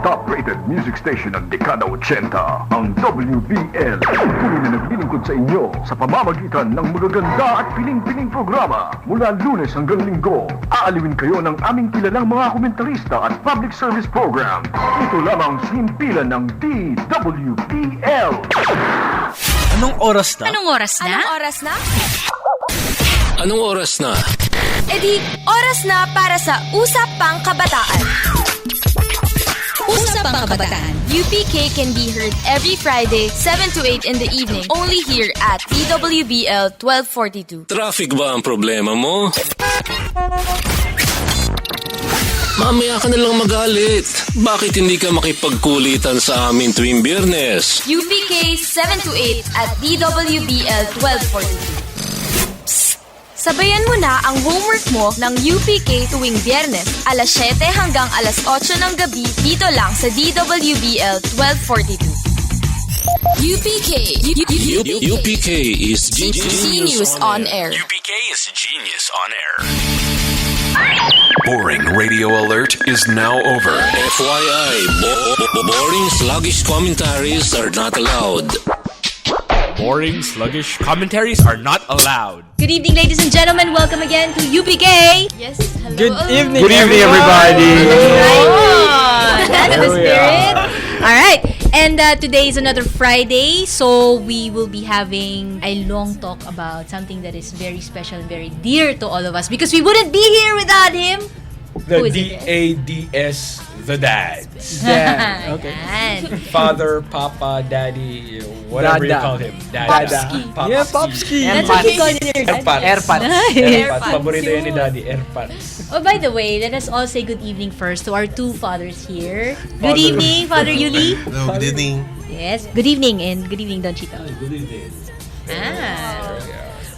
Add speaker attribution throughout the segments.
Speaker 1: top-rated music station ng dekada 80, ang WBL. Tuloy na naglilingkod sa inyo sa pamamagitan ng magaganda at piling-piling programa. Mula Lunes hanggang Linggo, aaliwin kayo ng aming kilalang mga komentarista at public service program. Ito lamang sa himpilan ng DWBL.
Speaker 2: Anong oras na?
Speaker 3: Anong oras na?
Speaker 4: Anong oras na?
Speaker 5: Anong oras na?
Speaker 4: Edi, oras na para sa Usapang Kabataan.
Speaker 3: Usapang Kabataan.
Speaker 4: UPK can be heard every Friday, 7 to 8 in the evening, only here at DWBL 1242.
Speaker 5: Traffic ba ang problema mo? Mamaya ka na lang magalit. Bakit hindi ka makipagkulitan sa amin tuwing Biyernes?
Speaker 4: UPK 7 to 8 at DWBL 1242. Sabayan mo na ang homework mo ng UPK tuwing Biyernes, alas 7 hanggang alas 8 ng gabi dito lang sa DWBL 1242. UPK.
Speaker 5: UPK is
Speaker 4: Genius on Air.
Speaker 6: UPK is genius on air.
Speaker 7: Boring radio alert is now over.
Speaker 5: FYI, boring sluggish commentaries are not allowed.
Speaker 2: Boring, sluggish commentaries are not allowed.
Speaker 3: Good evening, ladies and gentlemen. Welcome again to UPK.
Speaker 4: Yes, hello.
Speaker 8: Good evening,
Speaker 2: Good evening, everybody.
Speaker 3: That's the spirit. All right. And today is another Friday, so we will be having a long talk about something that is very special and very dear to all of us because we wouldn't be here without him.
Speaker 8: The
Speaker 3: Who is it?
Speaker 8: DADS, the dads.
Speaker 3: Dad.
Speaker 8: Okay.
Speaker 3: Yan.
Speaker 8: Father, Papa, Daddy, whatever you
Speaker 9: Dada.
Speaker 8: call him. Dada.
Speaker 3: Popski.
Speaker 9: Yeah, Popski.
Speaker 3: That's what you call your dad.
Speaker 8: Airpods.
Speaker 9: Airpods.
Speaker 8: Airpods. Paborito yun ni Daddy, Airpods.
Speaker 3: Oh, by the way, let us all say good evening first to our two fathers here. Good evening, Father Yuli.
Speaker 10: Hello, good evening.
Speaker 3: Yes, good evening and good evening, Don Chito.
Speaker 5: Good evening.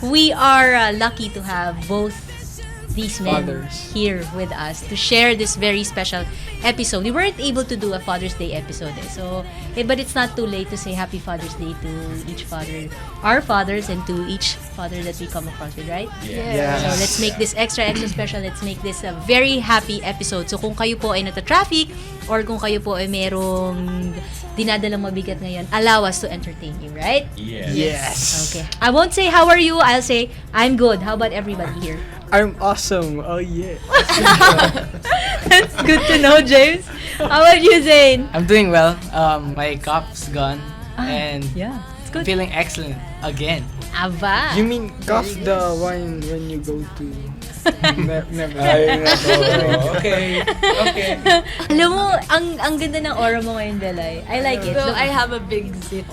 Speaker 3: We are lucky to have both these men
Speaker 9: Fathers.
Speaker 3: here with us to share this very special episode. We weren't able to do a Father's Day episode, but it's not too late to say Happy Father's Day to each father, our fathers, and to each father that we come across with, right?
Speaker 9: Yes.
Speaker 3: So let's make this extra special. Let's make this a very happy episode. So kung kayo po ay nata-traffic or kung kayo po ay merong dinadalang mabigat ngayon, allow us to entertain you, right?
Speaker 9: Yes.
Speaker 3: Okay. I won't say how are you. I'll say I'm good. How about everybody here?
Speaker 9: I'm awesome. Oh, yeah.
Speaker 3: That's good to know, James. How about you, Zane?
Speaker 11: I'm doing well. My cough's gone, and
Speaker 3: Yeah, it's
Speaker 11: I'm
Speaker 3: good.
Speaker 11: feeling excellent again.
Speaker 3: Aba.
Speaker 9: You mean cough the one when you go to... never.
Speaker 8: Ay, nako. Okay. Okay.
Speaker 3: Alam mo, ang ganda ng aura mo ngayon, Delay. I like it.
Speaker 4: So
Speaker 3: Look.
Speaker 4: I have a big zit.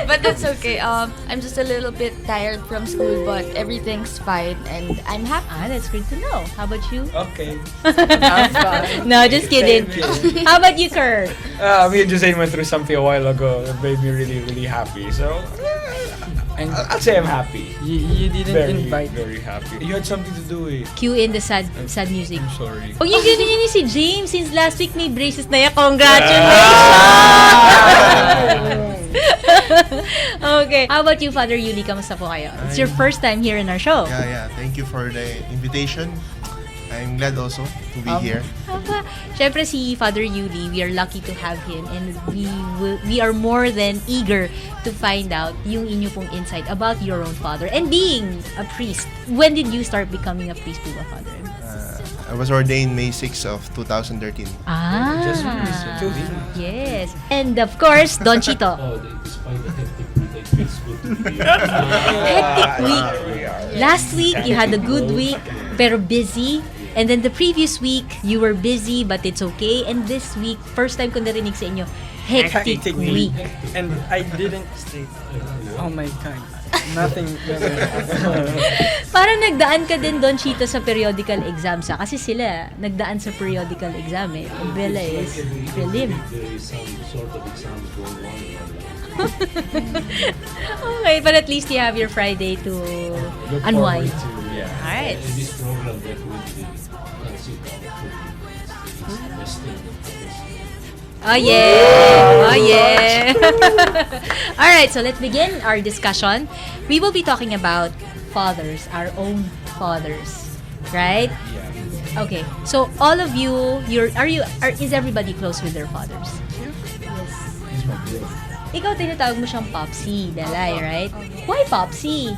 Speaker 4: But that's okay. I'm just a little bit tired from school, but everything's fine and I'm happy.
Speaker 3: That's great to know. How about you?
Speaker 8: Okay.
Speaker 9: I'm fine.
Speaker 3: No, just kidding.
Speaker 8: Thank
Speaker 3: How about you, Kurt?
Speaker 8: Me and Jose went through something a while ago that made me really, really happy. So,
Speaker 9: And
Speaker 8: I'd say I'm happy.
Speaker 9: you didn't
Speaker 8: Very,
Speaker 9: invite me.
Speaker 8: very happy. You had something to do eh.
Speaker 3: Cue in the sad music.
Speaker 8: I'm sorry.
Speaker 3: Oh, yung ganyan ni si James. Since last week may braces na yan. Congratulations! Okay. How about you, Father Yuli? Kamusta po kayo? It's your first time here in our show.
Speaker 10: Yeah. Thank you for the invitation. I'm glad also to be here.
Speaker 3: Siyempre si Father Yuli, we are lucky to have him and we are more than eager to find out yung inyo pong insight about your own father and being a priest. When did you start becoming a priest po ba, Father?
Speaker 10: I was ordained May 6 of 2013.
Speaker 8: Just recent.
Speaker 3: Yes. And of course, Don Chito.
Speaker 5: Despite the hectic week, it's good to be
Speaker 3: Hectic week. Last week, you had a good week, pero busy. And then the previous week, you were busy, but it's okay. And this week, first time ko narinig sa inyo, hectic week.
Speaker 9: And I didn't stay. Oh my God. Nothing.
Speaker 3: Parang nagdaan ka din, Don Chito, sa periodical exams. Kasi sila, nagdaan sa periodical exam eh. Bella is prelim.
Speaker 5: There is some sort of exam going on.
Speaker 3: Okay, but at least you have your Friday to unwind. Alright.
Speaker 5: In this program that will be sit down resting.
Speaker 3: Oh yeah! Oh yeah! Alright, so let's begin our discussion. We will be talking about fathers, our own fathers. Right? Okay. So all of you, is everybody close with their fathers?
Speaker 9: Yes.
Speaker 3: Ikaw tinatawag mo siyang Popsy, Dalay, right? Why Popsy?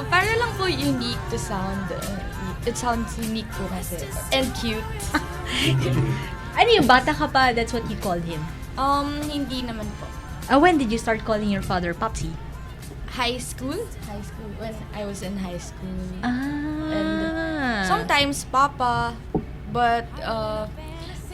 Speaker 12: Para lang po unique to sound. It sounds unique po kasi. And cute.
Speaker 3: Ano yung bata ka pa, that's what you called him?
Speaker 12: Hindi naman po.
Speaker 3: When did you start calling your father Popsy?
Speaker 12: High school, when I was in high school.
Speaker 3: And
Speaker 12: Sometimes Papa, but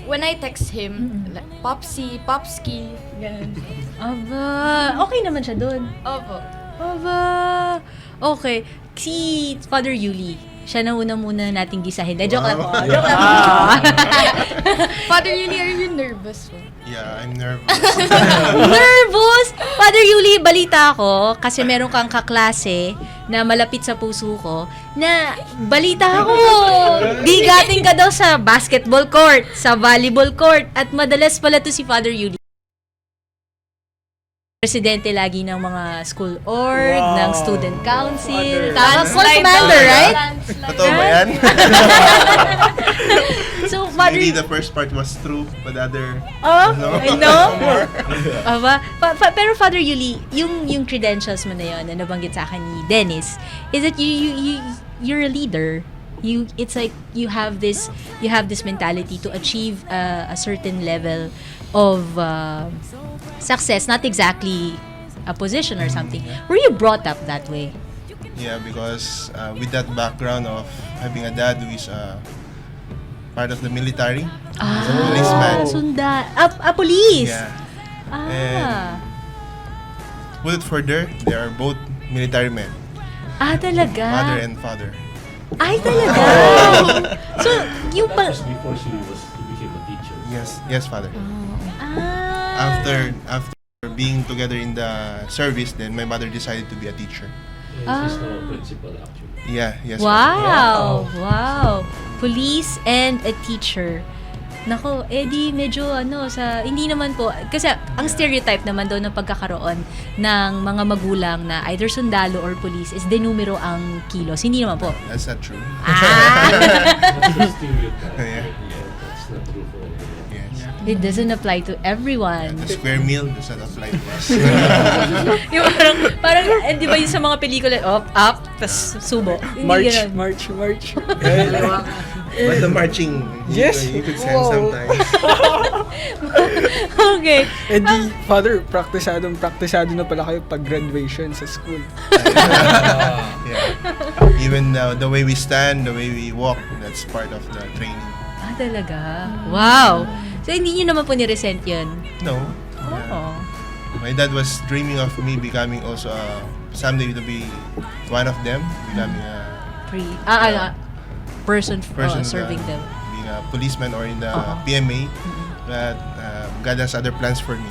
Speaker 12: when I text him, like, Popsy, Popski, ganun.
Speaker 3: Aba, okay naman siya dun.
Speaker 12: Opo.
Speaker 3: Aba, okay. Si Father Yuli, siya na una-muna nating gisahin. Joke lang po. Joke lang po.
Speaker 12: Father Yuli, are you nervous po?
Speaker 10: Yeah, I'm nervous.
Speaker 3: Nervous? Father Yuli, balita ko, kasi meron kang kaklase na malapit sa puso ko, na balita ko, bigating ka daw sa basketball court, sa volleyball court, at madalas pala to si Father Yuli. Presidente lagi ng mga school org, ng student council, school commander, right?
Speaker 10: Totoo ba yan?
Speaker 3: So, Father...
Speaker 10: Maybe the first part was true, but the other...
Speaker 3: I know. Aba, pero Father Yuli, yung credentials mo na yun, na nabanggit sa akin ni Dennis, is that you're a leader. It's like you have this mentality to achieve a certain level of success, not exactly a position or something. Were you brought up that way?
Speaker 10: Yeah, because with that background of having a dad who is part of the military, he's a policeman.
Speaker 3: A police.
Speaker 10: Yeah. And put it further, they are both military men.
Speaker 3: Talaga?
Speaker 10: Mother and father.
Speaker 3: Ay, talaga? So, yung
Speaker 5: Before she became a teacher.
Speaker 10: Yes, father. After being together in the service, then my mother decided to be a teacher.
Speaker 5: She's now a principal, actually.
Speaker 10: Yeah, yes.
Speaker 3: Wow. Police and a teacher. Nako, di medyo hindi naman po, kasi ang stereotype naman daw ng pagkakaroon ng mga magulang na either sundalo or police is denumero ang kilos. Hindi naman po.
Speaker 10: That's not true.
Speaker 5: That's a stereotype.
Speaker 10: Yeah.
Speaker 5: That's not true for everyone.
Speaker 10: Yes.
Speaker 3: It doesn't apply to everyone.
Speaker 10: The square meal does not apply to us.
Speaker 3: Yung parang di ba yung sa mga pelikula, up, tas subo.
Speaker 9: March.
Speaker 10: But the marching,
Speaker 9: Yes.
Speaker 10: you could sense sometimes.
Speaker 3: Okay.
Speaker 9: Eh di, Father, praktisado na pala kayo pag graduation sa school.
Speaker 10: Yeah. Even the way we stand, the way we walk, that's part of the training.
Speaker 3: Talaga? Wow. So, hindi nyo naman po ni-resent yun?
Speaker 10: No.
Speaker 3: Oh.
Speaker 10: My dad was dreaming of me becoming also someday to be one of them, becoming a
Speaker 3: person serving them.
Speaker 10: Being a policeman or in the PMA. But God has other plans for me.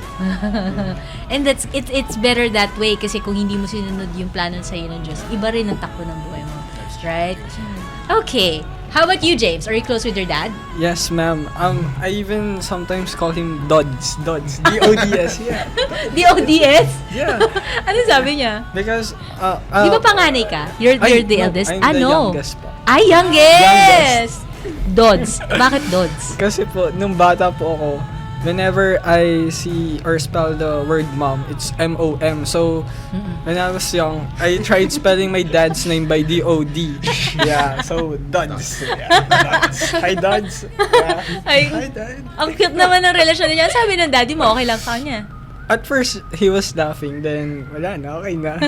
Speaker 3: And it's better that way kasi kung hindi mo sinunod yung plano sa'yo ng Diyos, iba rin ang takbo ng buhay mo. Right? Okay. How about you, James? Are you close with your dad?
Speaker 9: Yes, ma'am. I even sometimes call him Dods. D-O-D-S, yeah.
Speaker 3: D-O-D-S?
Speaker 9: Yeah.
Speaker 3: Ano sabi niya?
Speaker 9: Because,
Speaker 3: di ba panganay ka? You're the eldest?
Speaker 9: I'm the youngest po.
Speaker 3: Youngest! Dods. Bakit Dods?
Speaker 9: Kasi po, nung bata po ako, whenever I see or spell the word mom, it's M-O-M. So, when I was young, I tried spelling my dad's name by D-O-D. Yeah, so, Dods. Yeah, Dods. Hi, Dods. Yeah.
Speaker 3: Hi,
Speaker 9: Dad.
Speaker 3: Ang cute naman ng relasyon niya. Sabi ng daddy mo, okay lang sa kanya.
Speaker 9: At first, he was laughing. Then, wala na. Okay na.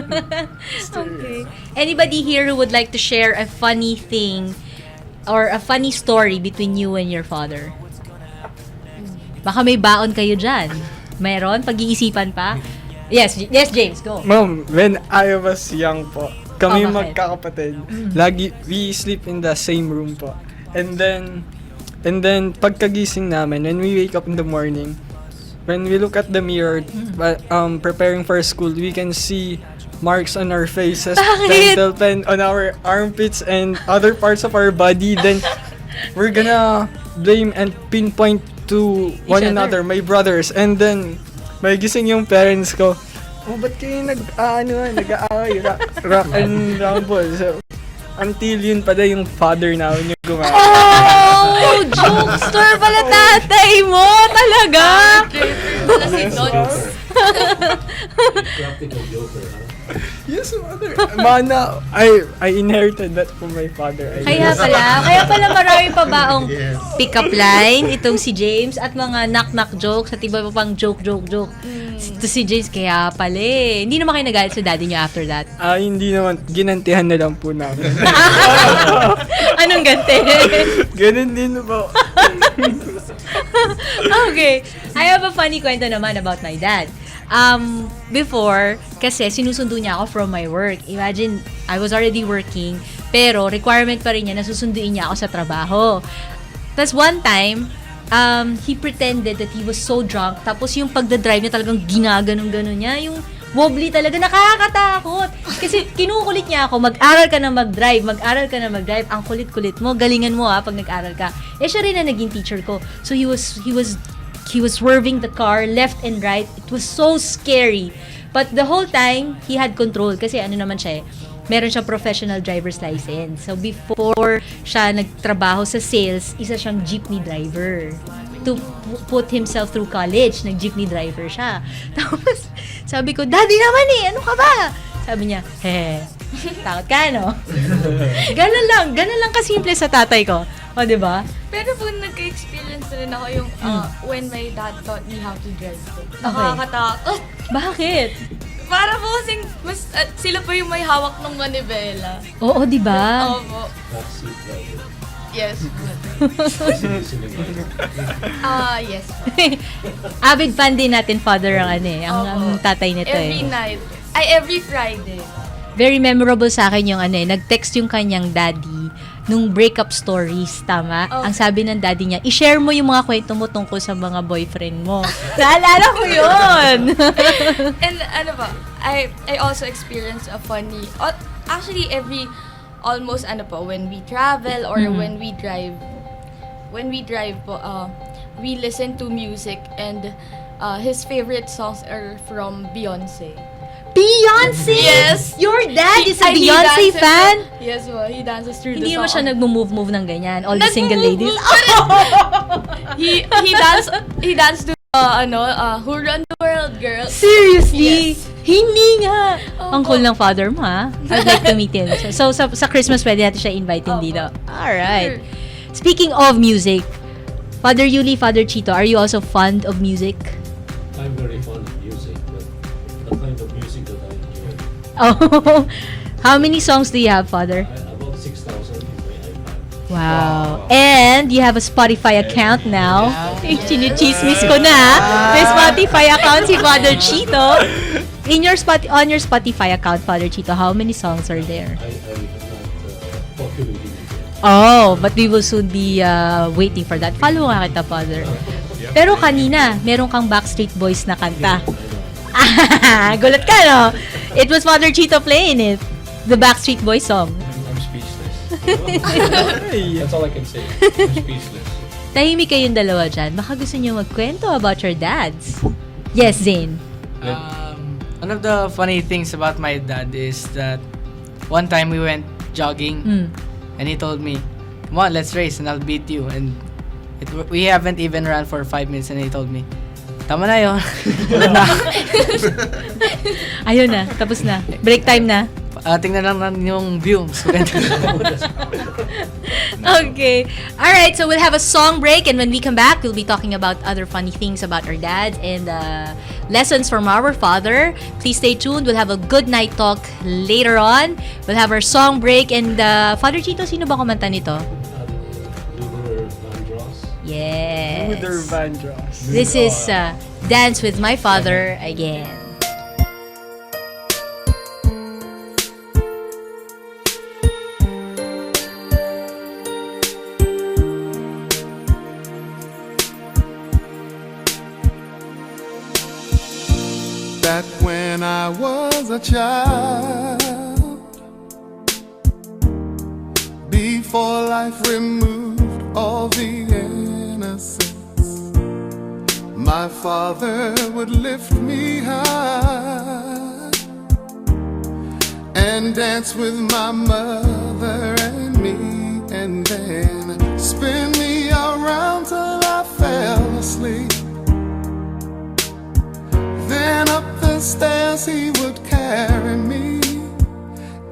Speaker 3: Okay. Anybody here who would like to share a funny thing or a funny story between you and your father? Baka may baon kayo dyan. Mayroon? Pag-iisipan pa? Yes, James, go.
Speaker 9: Ma'am, when I was young po, kami
Speaker 3: bakit?
Speaker 9: magkakapatid. Lagi, we sleep in the same room po. And then pagkagising namin, when we wake up in the morning, when we look at the mirror, preparing for school, we can see marks on our faces, pencil pen on our armpits and other parts of our body. Then, we're gonna blame and pinpoint to one another, my brothers. And then, may gising yung parents ko, ba't kayo nag-aaway, rock and rumble? So, Until yun pala yung father namin yung gumawa.
Speaker 3: Oh! Jokester pala tatay mo! Talaga?
Speaker 12: Kasi Dots.
Speaker 5: Practical joker, ha?
Speaker 9: Yes, mother. Mana, I inherited that from my father.
Speaker 3: Kaya pala marami pa baong pick-up line itong si James at mga knock-knock jokes at iba pa pang joke. Ito si James, kaya pala eh. Hindi naman kayo nagalit sa daddy niyo after that?
Speaker 9: Hindi naman. Ginantihan na lang po namin.
Speaker 3: Anong ganti?
Speaker 9: Ganun din po.
Speaker 3: Okay. I have a funny kwento naman about my dad. Before, kasi sinusundo niya ako from my work. Imagine, I was already working, pero requirement pa rin niya na susunduin niya ako sa trabaho. Tapos one time, he pretended that he was so drunk, tapos yung pagdadrive niya talagang ginaganon-ganon niya, yung wobbly talaga, nakakatakot. Kasi kinukulit niya ako, mag-aral ka na mag-drive, ang kulit-kulit mo, galingan mo pag nag-aral ka. Siya rin na naging teacher ko. So he was swerving the car left and right. It was so scary. But the whole time, he had control. Kasi naman siya meron siyang professional driver's license. So before siya nagtrabaho sa sales, isa siyang jeepney driver. To put himself through college, nag-jeepney driver siya. Tapos, sabi ko, Daddy naman ano ka ba? Sabi niya, takot ka, no? Ganun lang kasimple sa tatay ko. O, diba?
Speaker 12: Pero po nagka-experience rin ako yung when my dad taught me how to drive. Nakakatakot.
Speaker 3: Bakit?
Speaker 12: Para po kasing sila po yung may hawak ng manibela.
Speaker 3: Oo, diba?
Speaker 12: Opo. Yes. Yes.
Speaker 3: Avid fan din natin, father, ang tatay nito
Speaker 12: Every night. Every Friday.
Speaker 3: Very memorable sa akin yung nag-text yung kanyang daddy nung breakup stories, tama? Ang sabi ng daddy niya, i-share mo yung mga kwento mo tungkol sa mga boyfriend mo. Naalala ko yun!
Speaker 12: And I also experienced a funny, actually almost when we travel or when we drive po, we listen to music and his favorite songs are from Beyonce.
Speaker 3: Beyonce?
Speaker 12: Yes!
Speaker 3: Your dad is a Beyonce fan?
Speaker 12: Yes, he dances through
Speaker 3: Hindi
Speaker 12: the song.
Speaker 3: mo siya nagmo-move ng ganyan. All the single ladies.
Speaker 12: He danced to Who Run the World, girl.
Speaker 3: Seriously?
Speaker 12: Yes.
Speaker 3: Hindi nga. Ang cool ng father mo, ha? I'd like to meet him. So sa Christmas, pwede natin siya invite dito. Alright. Speaking of music, Father Yuli, Father Chito, are you also fond of music?
Speaker 5: I'm very fond of music, but the kind of music that I enjoy.
Speaker 3: Oh, how many songs do you have, Father?
Speaker 5: About 6,000 in my iPad.
Speaker 3: Wow. And you have a Spotify account now. Chinichismis ko na. May Spotify account si Father Chito. On your Spotify account, Father Chito, how many songs are there?
Speaker 5: I have not populated it yet.
Speaker 3: Oh, but we will soon be waiting for that. Follow nga kita, Father. Pero kanina, meron kang Backstreet Boys na kanta. Gulat ka, no? It was Father Chito playing it. The Backstreet Boys song.
Speaker 8: I'm speechless. That's all I can say. I'm speechless.
Speaker 3: Tahimik kayong dalawa dyan. Baka gusto nyo magkwento about your dads. Yes, Zane.
Speaker 11: One of the funny things about my dad is that one time we went jogging and he told me, "Come on, let's race and I'll beat you." And we haven't even run for 5 minutes and he told me, "Tama na yun."
Speaker 3: Ayun na, tapos na. Break time na.
Speaker 11: Tingnan lang yung view.
Speaker 3: Okay. Alright, so we'll have a song break and when we come back, we'll be talking about other funny things about our dads and lessons from our father. Please stay tuned. We'll have a good night talk later on. We'll have our song break and Father Chito, sino ba kumanta nito?
Speaker 5: Vandross.
Speaker 3: Yes.
Speaker 9: Vandross.
Speaker 3: This is Dance with My Father again.
Speaker 13: That when I was a child, before life removed all the innocence, my father would lift me high and dance with my mother and me, and then spin me around till I fell asleep. Then up the stairs he would carry me,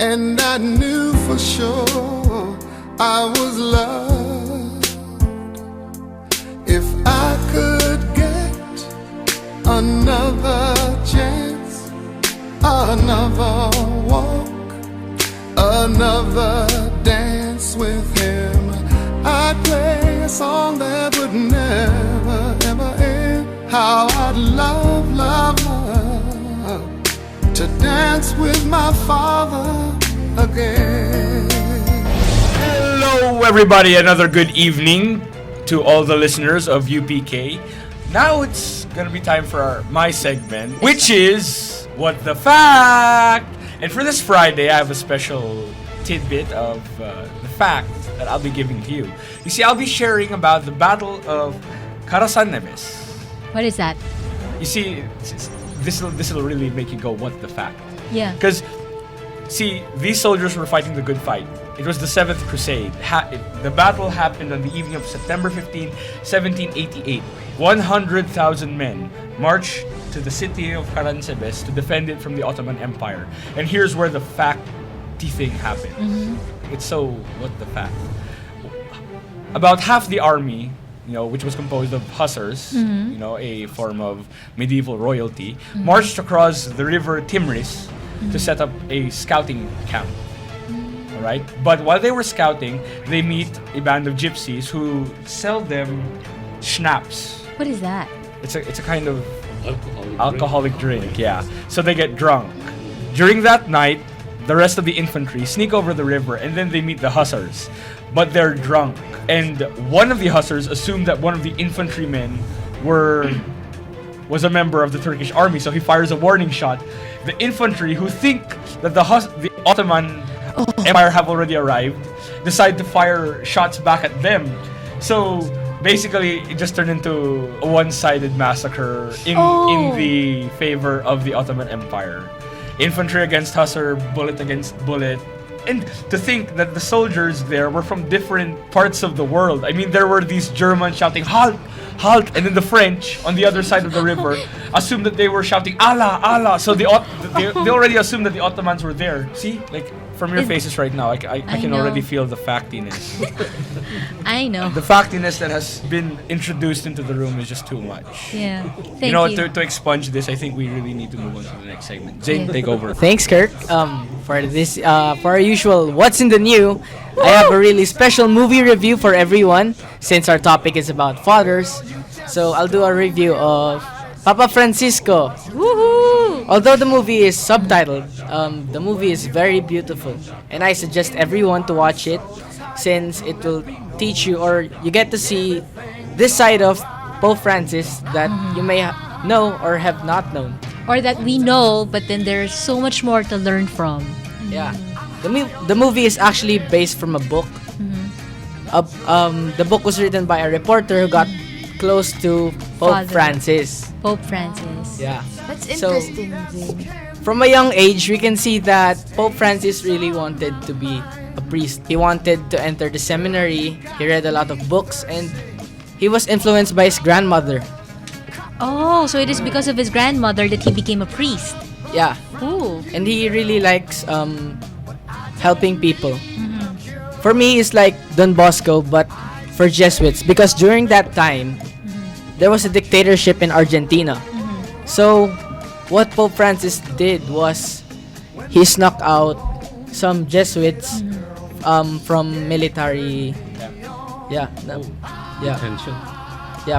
Speaker 13: and I knew for sure I was loved. If I could get another chance, another walk, another dance with him, I'd play a song that would never ever end. How I'd love, love, love to dance with my father again.
Speaker 8: Hello, everybody. Another good evening to all the listeners of UPK. Now it's gonna be time for my segment, which is What the Fact. And for this Friday, I have a special tidbit of the fact that I'll be giving to you. You see, I'll be sharing about the Battle of Karasan Neves.
Speaker 3: What is that?
Speaker 8: You see, this will really make you go, what the fact?
Speaker 3: Yeah.
Speaker 8: Because, see, these soldiers were fighting the good fight. It was the 7th Crusade. The battle happened on the evening of September 15, 1788. 100,000 men marched to the city of Karansebes to defend it from the Ottoman Empire. And here's where the facty thing happened.
Speaker 3: Mm-hmm.
Speaker 8: It's so, what the fact? About half the army, which was composed of hussars, a form of medieval royalty, marched across the river Timris to set up a scouting camp. All right? But while they were scouting, they meet a band of gypsies who sell them schnapps.
Speaker 3: What is that?
Speaker 8: It's a kind of alcoholic drink, yeah. So they get drunk. During that night, the rest of the infantry sneak over the river, and then they meet the hussars. But they're drunk. And one of the hussars assumed that one of the infantrymen was a member of the Turkish army, so he fires a warning shot. The infantry, who think that the Ottoman Empire have already arrived, decide to fire shots back at them. So basically, it just turned into a one-sided massacre in the favor of the Ottoman Empire. Infantry against hussar, bullet against bullet. And to think that the soldiers there were from different parts of the world. I mean, there were these Germans shouting, "Halt! Halt!" And then the French, on the other side of the river, assumed that they were shouting, "Allah! Allah!" So they already assumed that the Ottomans were there. See? Like, from your faces right now, I can already feel the factiness.
Speaker 3: I know.
Speaker 8: The factiness that has been introduced into the room is just too much.
Speaker 3: Yeah. Thank you.
Speaker 8: To expunge this, I think we really need to move on to the next segment. Zane, take over.
Speaker 11: Thanks, Kirk. For this, for our usual What's in the New, I have a really special movie review for everyone since our topic is about fathers. So I'll do a review of Papa Francisco.
Speaker 3: Woohoo!
Speaker 11: Although the movie is subtitled, the movie is very beautiful, and I suggest everyone to watch it since it will teach you, or you get to see this side of Pope Francis that you may know or have not known.
Speaker 3: Or that we know, but then there's so much more to learn from.
Speaker 11: Yeah. The movie is actually based from a book. The book was written by a reporter who got close to Pope Francis.
Speaker 3: Pope Francis.
Speaker 11: Yeah.
Speaker 12: That's interesting, Zane.
Speaker 11: From a young age, we can see that Pope Francis really wanted to be a priest. He wanted to enter the seminary. He read a lot of books, and he was influenced by his grandmother.
Speaker 3: Oh, so it is because of his grandmother that he became a priest.
Speaker 11: Yeah.
Speaker 3: Ooh.
Speaker 11: And he really likes helping people. For me, it's like Don Bosco, but for Jesuits, because during that time, there was a dictatorship in Argentina. So, what Pope Francis did was he snuck out some Jesuits from military.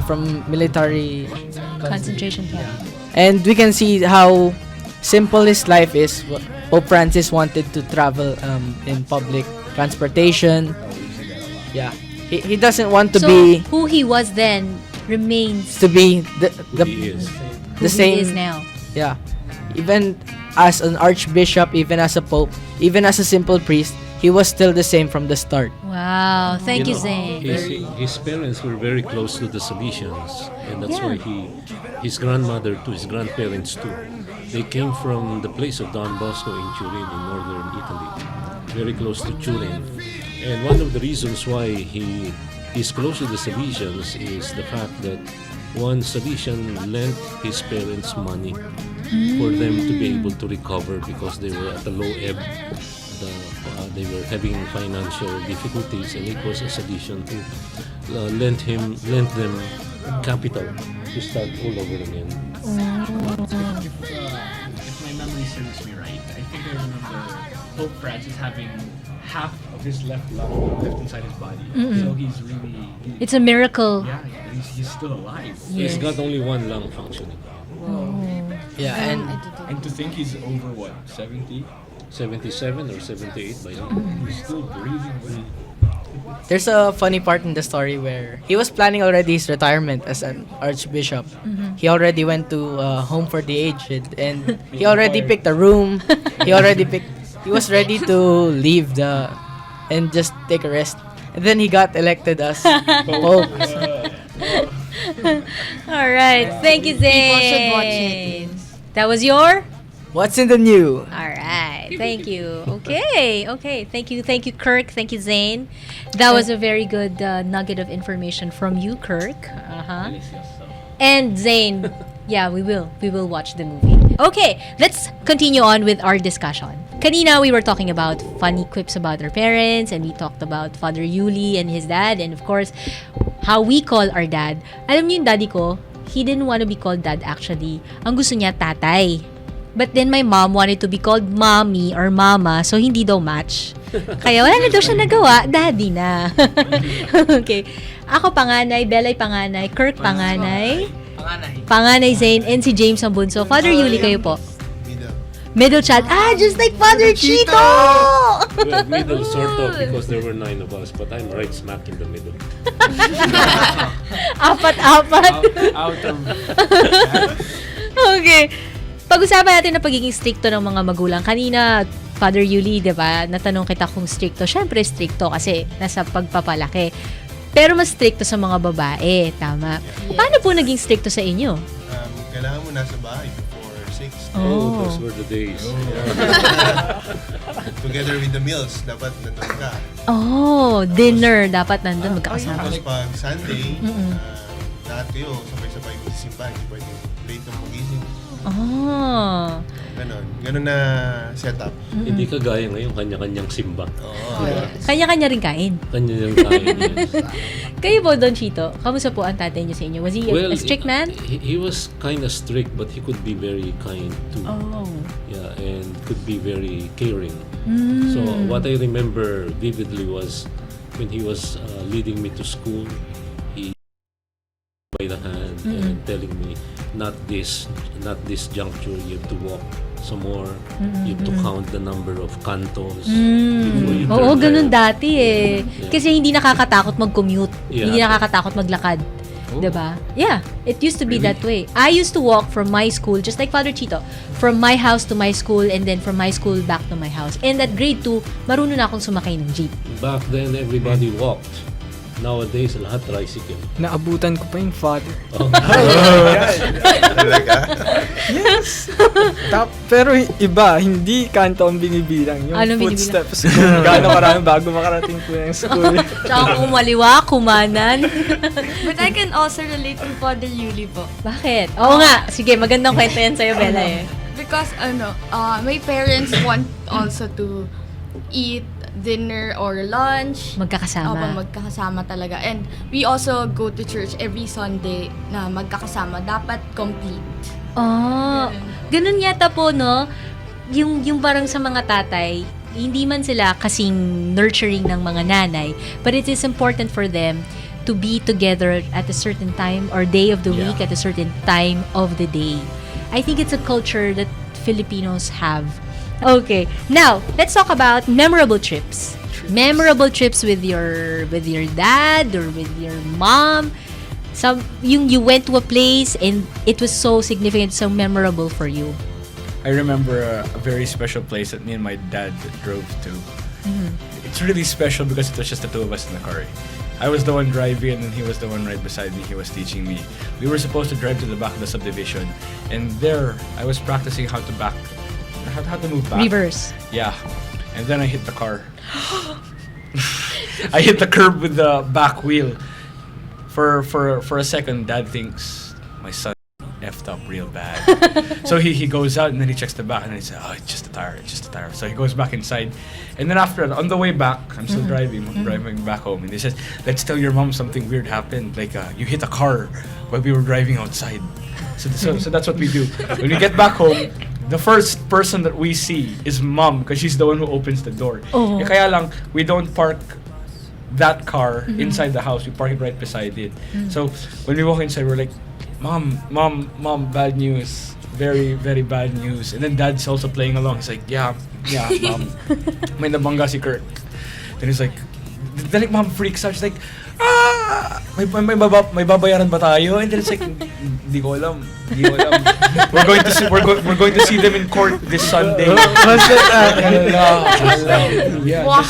Speaker 11: From military
Speaker 3: concentration camp.
Speaker 11: And we can see how simple his life is. Pope Francis wanted to travel in public transportation. Yeah. He doesn't want to be
Speaker 3: who he was then remains
Speaker 11: to be the same
Speaker 3: he is now.
Speaker 11: Yeah. Even as an archbishop, even as a pope, even as a simple priest, he was still the same from the start.
Speaker 3: Wow, thank you, Zane.
Speaker 5: His parents were very close to the Salesians, and that's why his grandmother to his grandparents too. They came from the place of Don Bosco in Turin, in northern Italy, very close to Turin. And one of the reasons why he is close to the Salesians is the fact that one Salesian lent his parents money for them to be able to recover because they were at a low ebb. They were having financial difficulties, and it was a Salesian who lent them capital to start all over again.
Speaker 8: If my memory serves me right, I think I remember Pope Francis having half of his left lung left inside his body. So he's really...
Speaker 3: It's a miracle.
Speaker 8: Yeah, he's still alive.
Speaker 5: He's got only one lung functioning.
Speaker 11: Yeah,
Speaker 8: And to think he's over what, 70?
Speaker 5: 77 or 78 by now.
Speaker 8: He's still breathing.
Speaker 11: there's a funny part in the story where he was planning already his retirement as an archbishop. He already went to Home for the Aged, and he already picked a room. He was ready to leave and just take a rest. And then he got elected as Pope.
Speaker 3: All right. Thank you, Zane.
Speaker 12: People should watch it.
Speaker 3: That was your?
Speaker 11: What's in the new?
Speaker 3: All right. Thank you. Okay. Thank you, Kirk. Thank you, Zane. That was a very good nugget of information from you, Kirk. And Zane, yeah, we will watch the movie. Okay, let's continue on with our discussion. Kanina, we were talking about funny quips about our parents, and we talked about Father Yuli and his dad, and of course, how we call our dad. Alam niyo yung daddy ko, he didn't want to be called dad actually. Ang gusto niya, tatay. But then my mom wanted to be called mommy or mama, so hindi daw match. Kaya wala na daw siya nagawa, daddy na. Okay. Ako panganay, Bella'y panganay, Kirk panganay, panganay Zane, and si James ang bunso. Father Yuli, kayo po? Middle child. Just like Father Chito!
Speaker 5: Well, middle sort of, because there were 9 of us, but I'm right smack in the middle.
Speaker 3: Apat.
Speaker 8: Out of...
Speaker 3: Okay. Pag-usapan natin ang pagiging stricto ng mga magulang. Kanina, Father Yuli, di ba, natanong kita kung stricto. Siyempre, stricto kasi nasa pagpapalaki. Pero mas stricto sa mga babae. Tama.
Speaker 12: Yes.
Speaker 3: Paano po naging stricto sa inyo?
Speaker 10: Kailangan mo nasa bahay before 6.
Speaker 5: Oh, those were the days.
Speaker 10: Together with the meals, dapat nandun ka.
Speaker 3: Dinner. Dapat nandun magkakasama.
Speaker 10: Tapos pag Sunday, lahat kayo sabay-sabay magsisimba. Hindi pwede late na magising. Ganon na setup.
Speaker 5: Hindi ka gaya ngayon, kanya-kanyang simba.
Speaker 3: Kanya-kanya rin kain.
Speaker 5: Kanya-kanyang kain, yes.
Speaker 3: Kayo po, Don Chito, kamusta po ang tatay niyo sa inyo? Was he a strict man?
Speaker 5: He was kind of strict, but he could be very kind too. Yeah, and could be very caring. So what I remember vividly was when he was leading me to school, he by the hand and telling me, not this juncture, you have to walk some more, you have to count the number of cantos before you turn
Speaker 3: ganun
Speaker 5: left.
Speaker 3: dati eh.
Speaker 5: Yeah.
Speaker 3: Kasi hindi nakakatakot mag-commute.
Speaker 5: Yeah.
Speaker 3: Hindi nakakatakot maglakad. Diba? Yeah, it used to be that way. I used to walk from my school, just like Father Chito, from my house to my school, and then from my school back to my house. And at grade 2, marunong na akong sumakay ng jeep.
Speaker 5: Back then, everybody walked. Nowadays, lahat tricycle.
Speaker 9: Naabutan ko pa yung father.
Speaker 10: Yes.
Speaker 9: Pero iba, hindi kanto ang binibilang. Yung footsteps ko. Gaano karami bago makarating po ng school.
Speaker 3: Tsaka kumaliwa, kumanan.
Speaker 12: But I can also relate to Father Yuli po.
Speaker 3: Bakit? Oo nga. Sige, magandang kwento yan sa'yo, Bella eh.
Speaker 12: Because my parents want also to eat dinner or lunch.
Speaker 3: Magkakasama.
Speaker 12: Magkakasama talaga. And we also go to church every Sunday na magkakasama. Dapat complete.
Speaker 3: Ganun yata po, no? Yung parang sa mga tatay, hindi man sila kasing nurturing ng mga nanay, but it is important for them to be together at a certain time or day of the week, at a certain time of the day. I think it's a culture that Filipinos have. Okay, now let's talk about memorable trips. Memorable trips with your dad or with your mom. You went to a place and it was so significant, so memorable for you.
Speaker 8: I remember a very special place that me and my dad drove to. It's really special because it was just the two of us in the car. I was the one driving, and then he was the one right beside me. He was teaching me. We were supposed to drive to the back of the subdivision, and there I was practicing how to move back.
Speaker 3: Reverse.
Speaker 8: Yeah, and then I hit the car. I hit the curb with the back wheel. For a second, Dad thinks my son effed up real bad. So he goes out and then he checks the back and he says, "Oh, it's just a tire. So he goes back inside, and then after that, on the way back, I'm still driving back home, and he says, "Let's tell your mom something weird happened. Like you hit a car while we were driving outside." So that's what we do. When we get back home, the first person that we see is Mom, because she's the one who opens the door.
Speaker 3: Oh.
Speaker 8: Kaya lang, we don't park that car inside the house. We park it right beside it. So when we walk inside, we're like, Mom, bad news. Very, very bad news. And then Dad's also playing along. He's like, yeah, Mom. May nabangga si Kirk. Then he's like, then like Mom freaks out. She's like, may babayaran ba tayo? And then it's like, hindi ko alam. We're going to see them in court this Sunday. This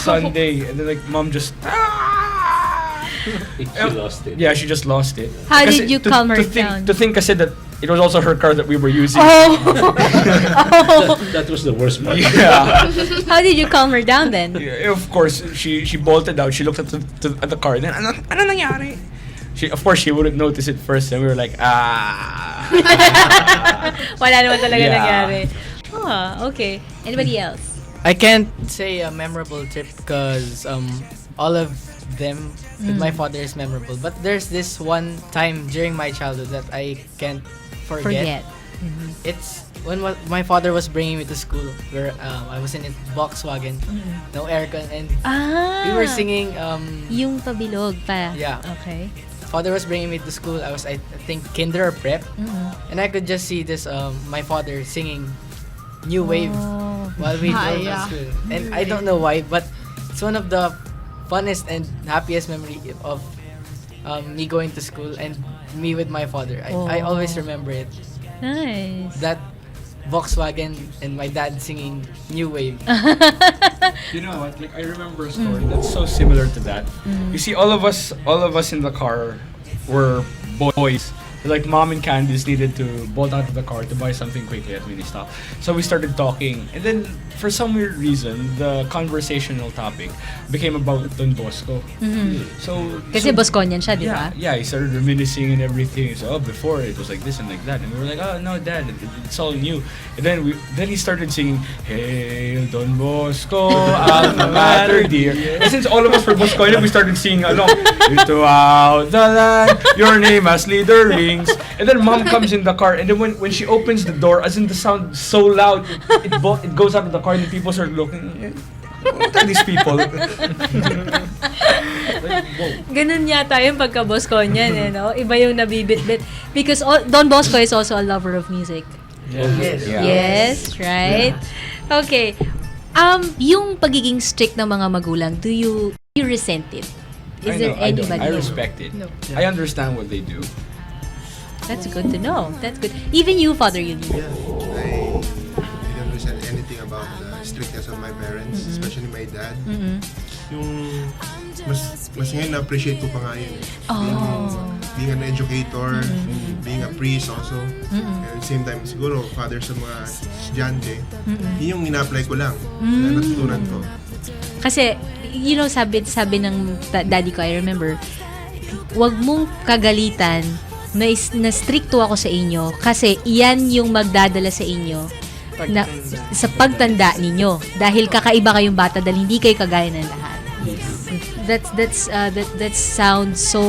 Speaker 8: Sunday. And then like Mom just
Speaker 5: She lost it.
Speaker 8: Yeah, she just lost it.
Speaker 3: How did you calm her down?
Speaker 8: To think kasi that it was also her car that we were using.
Speaker 5: That was the worst part.
Speaker 8: Yeah.
Speaker 3: How did you calm her down then?
Speaker 8: Yeah, of course, she bolted out. She looked at the car. Then ano nangyari? Of course, she wouldn't notice it first, and we were like,
Speaker 3: Wala naman talaga nangyari. Okay. Anybody else?
Speaker 11: I can't say a memorable trip because all of them with my father is memorable. But there's this one time during my childhood that I can't forget. It's when my father was bringing me to school, where I was in a Volkswagen, no aircon, and we were singing.
Speaker 3: Yung pabilog pa.
Speaker 11: Yeah.
Speaker 3: Okay.
Speaker 11: Father was bringing me to school. I think kinder or prep, and I could just see this my father singing New Wave while we drove to school. And I don't know why, but it's one of the funnest and happiest memory of me going to school and me with my father. I always remember it.
Speaker 3: Nice.
Speaker 11: That Volkswagen and my dad singing New Wave.
Speaker 8: You know what? Like I remember a story that's so similar to that. You see, all of us in the car were boys. Like Mom and Candice needed to bolt out of the car to buy something quickly at mini stop. So we started talking, and then for some weird reason, the conversational topic became about Don Bosco. So
Speaker 3: Kasi Bosconian siya, di ba?
Speaker 8: Yeah, he started reminiscing and everything. So before it was like this and like that, and we were like, oh no, Dad, it's all new. And then he started singing, Hail Don Bosco, alma mater dear. And since all of us were Bosconian, we started singing along. Throughout the land, your name as leader rings. And then Mom comes in the car, and then when she opens the door, as in the sound so loud, it goes out of the car, and the people start looking. What are these people?
Speaker 3: Ganun yata yung pagka Bosconian, no? Iba yung nabibit-bit. Because Don Bosco is also a lover of music.
Speaker 8: Yes.
Speaker 3: Yes, right? Okay. Yung pagiging strict ng mga magulang, do you resent it? Is there anybody?
Speaker 8: I respect it.
Speaker 3: No.
Speaker 8: I understand what they do.
Speaker 3: That's good to know. That's good. Even you, Father Yuli.
Speaker 10: Yeah, I don't resent anything about the strictness of my parents, especially my dad. Yung mas ngayon na-appreciate ko pa nga yun. Being an educator, being a priest also. And at the same time, siguro, father sa mga estudyante. Yun yung ina-apply ko lang. Natutunan ko.
Speaker 3: Kasi, you know, sabi ng daddy ko, I remember, wag mong kagalitan na stricto ako sa inyo kasi iyan yung magdadala sa inyo sa pagtanda ninyo dahil kakaiba kayong bata dahil hindi kayo kagaya ng lahat. That sounds so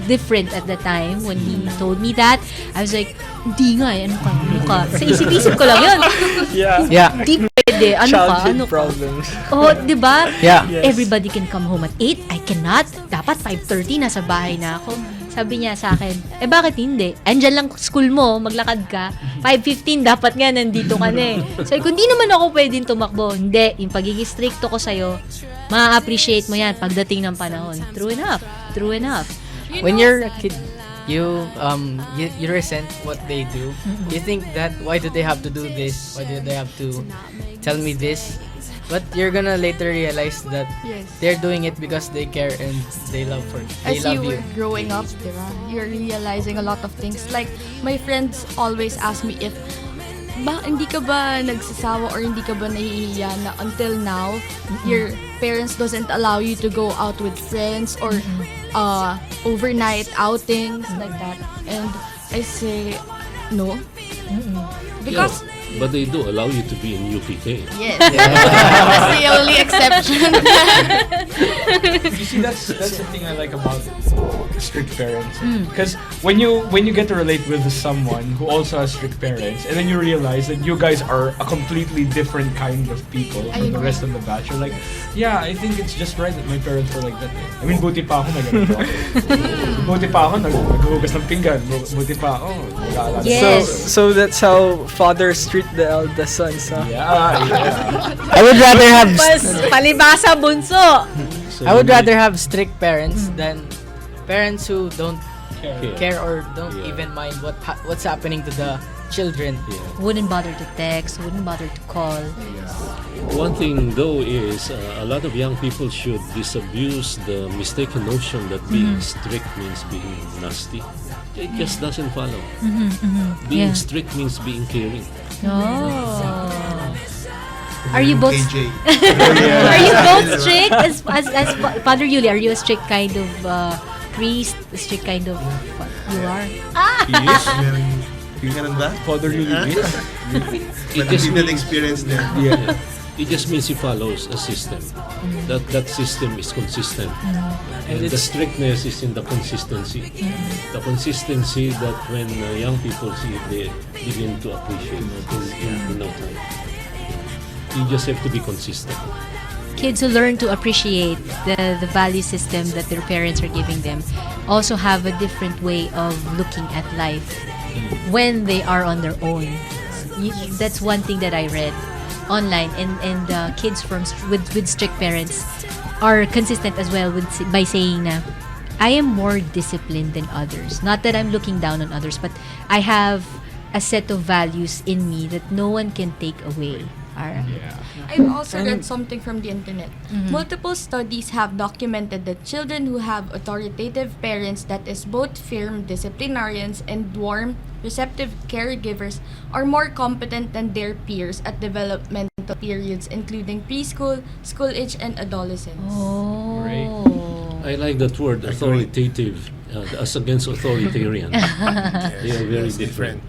Speaker 3: different at the time when he told me that. I was like, hindi nga ano ka? Sa isip-isip ko lang yun.
Speaker 9: Yeah.
Speaker 3: Di pwede. Ano ka?
Speaker 9: Problems.
Speaker 3: Oh, di ba?
Speaker 11: Yeah.
Speaker 9: Yes.
Speaker 3: Everybody can come home at 8. I cannot. Dapat 5:30 nasa bahay na ako. Sabi niya sa akin, bakit hindi? Andyan lang school mo, maglakad ka. 5:15, dapat nga nandito ka na eh. Sabi ko, hindi naman ako pwedeng tumakbo. Hindi, yung pagiging stricto ko sa'yo, ma-appreciate mo yan pagdating ng panahon. True enough.
Speaker 11: When you're a kid, you resent what they do. You think that why do they have to do this? Why do they have to tell me this? But you're gonna later realize that
Speaker 12: Yes.
Speaker 11: they're doing it because they care and they love
Speaker 12: As
Speaker 11: love
Speaker 12: you
Speaker 11: you.
Speaker 12: were growing up, diba, you're realizing a lot of things. Like, my friends always ask me if, hindi ka ba nagsasawa or hindi ka ba nahihiya na until now, your parents doesn't allow you to go out with friends or overnight outings like that. And I say, no. Because
Speaker 5: But they do allow you to be in UPK.
Speaker 12: yes, that's the only exception.
Speaker 8: You see, that's the thing I like about strict parents. Because when you get to relate with someone who also has strict parents, and then you realize that you guys are a completely different kind of people from the rest of the batch, you're like, yeah, I think it's just right that my parents were like that. I mean, buti pa ako may ganito ako. Buti pa ako naghuhugas ng pinggan. Buti pa ako nag-aalala.
Speaker 3: Yes.
Speaker 9: So that's how fathers treat the eldest sons, huh?
Speaker 8: Yeah.
Speaker 11: I would rather have
Speaker 3: Palibasa bunso.
Speaker 11: I would rather have strict parents than parents who don't care or don't even mind what's happening to the children.
Speaker 3: Wouldn't bother to text, wouldn't bother to call.
Speaker 5: One thing though is a lot of young people should disabuse the mistaken notion that being strict means being nasty. It just doesn't follow. Being strict means being caring.
Speaker 3: Oh. Are you both?
Speaker 10: KJ.
Speaker 3: Are you both strict as Father Yuli? Are you a strict kind of priest? A strict kind of you are?
Speaker 5: Yes.
Speaker 10: Ganun ba?
Speaker 8: Father Yuli.
Speaker 5: It just
Speaker 10: Didn't
Speaker 5: means
Speaker 10: experience them.
Speaker 5: it just means he follows a system. That system is consistent. And the strictness is in the consistency. The consistency that when young people see it, they begin to appreciate in no time. You just have to be consistent.
Speaker 3: Kids who learn to appreciate the value system that their parents are giving them also have a different way of looking at life when they are on their own. That's one thing that I read online, and kids with strict parents are consistent as well by saying na I am more disciplined than others. Not that I'm looking down on others, but I have a set of values in me that no one can take away.
Speaker 12: I've also read something from the internet. Multiple studies have documented that children who have authoritative parents that is both firm disciplinarians and warm, receptive caregivers are more competent than their peers at developmental periods including preschool, school age, and adolescence.
Speaker 5: I like that word, authoritative, as against authoritarian. They are very different.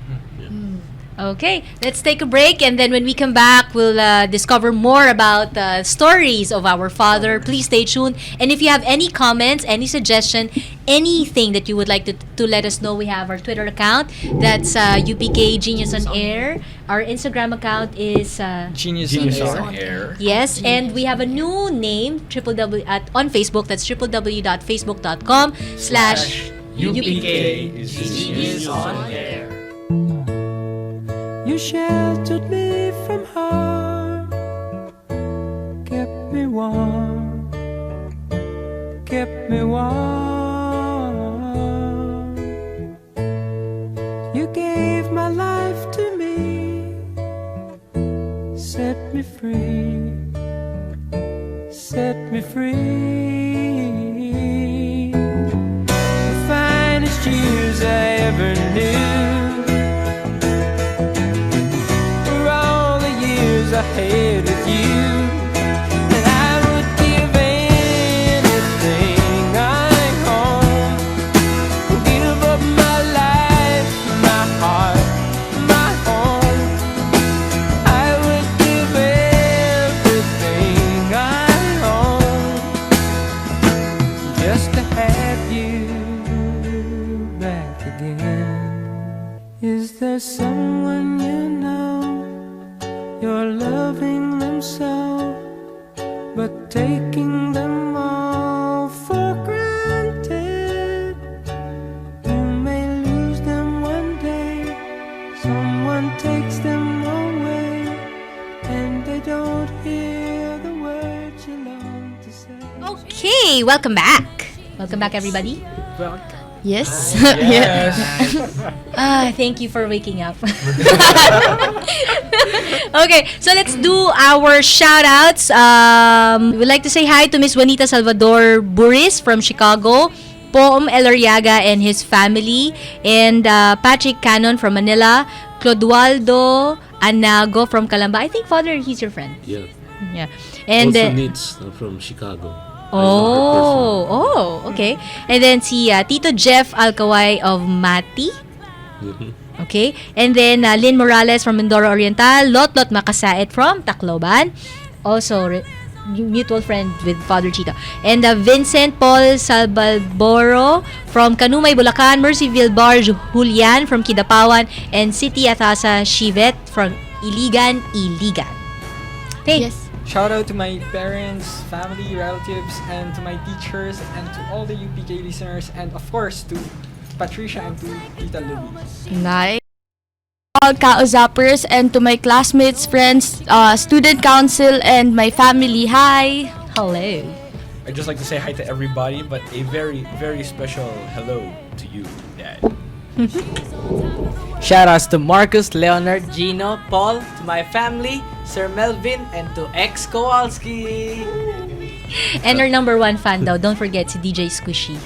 Speaker 3: Okay, let's take a break, and then when we come back, we'll discover more about stories of our father. Please stay tuned. And if you have any comments, any suggestion, anything that you would like to let us know, we have our Twitter account. That's UPK Genius on Air. Our Instagram account is
Speaker 9: Genius on Air.
Speaker 3: Yes, and we have a new name, on Facebook. That's www.facebook.com/UPK
Speaker 8: Genius on Air.
Speaker 14: You sheltered me from harm, kept me warm, kept me warm. You gave my life to me, set me free, set me free. The finest years I ever knew. I had with you, and I would give anything I own, give up my life, my heart, my home. I would give everything I own just to have you back again. Is there someone you know? You're loving them so, but taking them all for granted. You may lose them one day, someone takes them away, and they don't hear the words you long to say.
Speaker 3: Okay, welcome back. Welcome back, everybody.
Speaker 12: Yes.
Speaker 8: Yes.
Speaker 3: Thank you for waking up. Okay, so let's do our shout-outs. We'd like to say hi to Miss Juanita Salvador Buris from Chicago, Poem Eloriaga and his family, and Patrick Canon from Manila, Clodoaldo Anago from Calamba. I think, Father, he's your friend.
Speaker 5: Yeah.
Speaker 3: Yeah. And
Speaker 5: Also Nitz from Chicago.
Speaker 3: Okay. And then si Tito Jeff Alcaway of Mati. Okay. And then Lynn Morales from Mindoro Oriental, Lot Makasaet from Tacloban. Also mutual friend with Father Chito. And Vincent Paul Salbalboro from Kanumay, Bulacan, Mercyville Bar Julian from Kidapawan, and City Atasa Shivet from Iligan. Hey.
Speaker 12: Yes.
Speaker 9: Shout out to my parents, family, relatives, and to my teachers, and to all the UPK listeners, and of course to Patricia and to Tita Lily.
Speaker 12: Nice. All Kaozappers and to my classmates, friends, student council, and my family. Hi.
Speaker 3: Hello.
Speaker 8: I'd just like to say hi to everybody, but a very, very special hello to you, Dad.
Speaker 11: Shoutouts to Marcus, Leonard, Gino, Paul, to my family, Sir Melvin, and to ex Kowalski.
Speaker 3: And our number one fan daw, don't forget si DJ Squishy.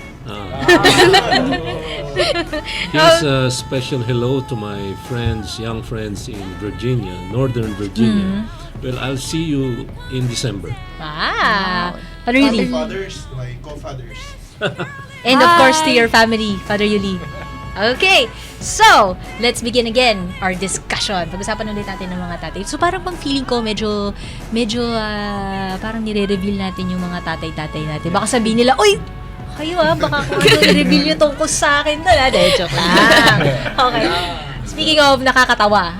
Speaker 5: Here's a special hello to my friends, young friends in Virginia, Northern Virginia. Well, I'll see you in December.
Speaker 3: Father Yuli.
Speaker 10: Fathers, my co-fathers.
Speaker 3: And of course to your family, Father Yuli. Okay, so let's begin again our discussion. Pag-usapan ulit natin ng mga tatay. So parang pang feeling ko medyo parang nire-reveal natin yung mga tatay-tatay natin. Baka sabihin nila, "Oy, kayo baka kung ano i-reveal nyo tungkol sa akin doon." Joke lang. Okay. Speaking of nakakatawa,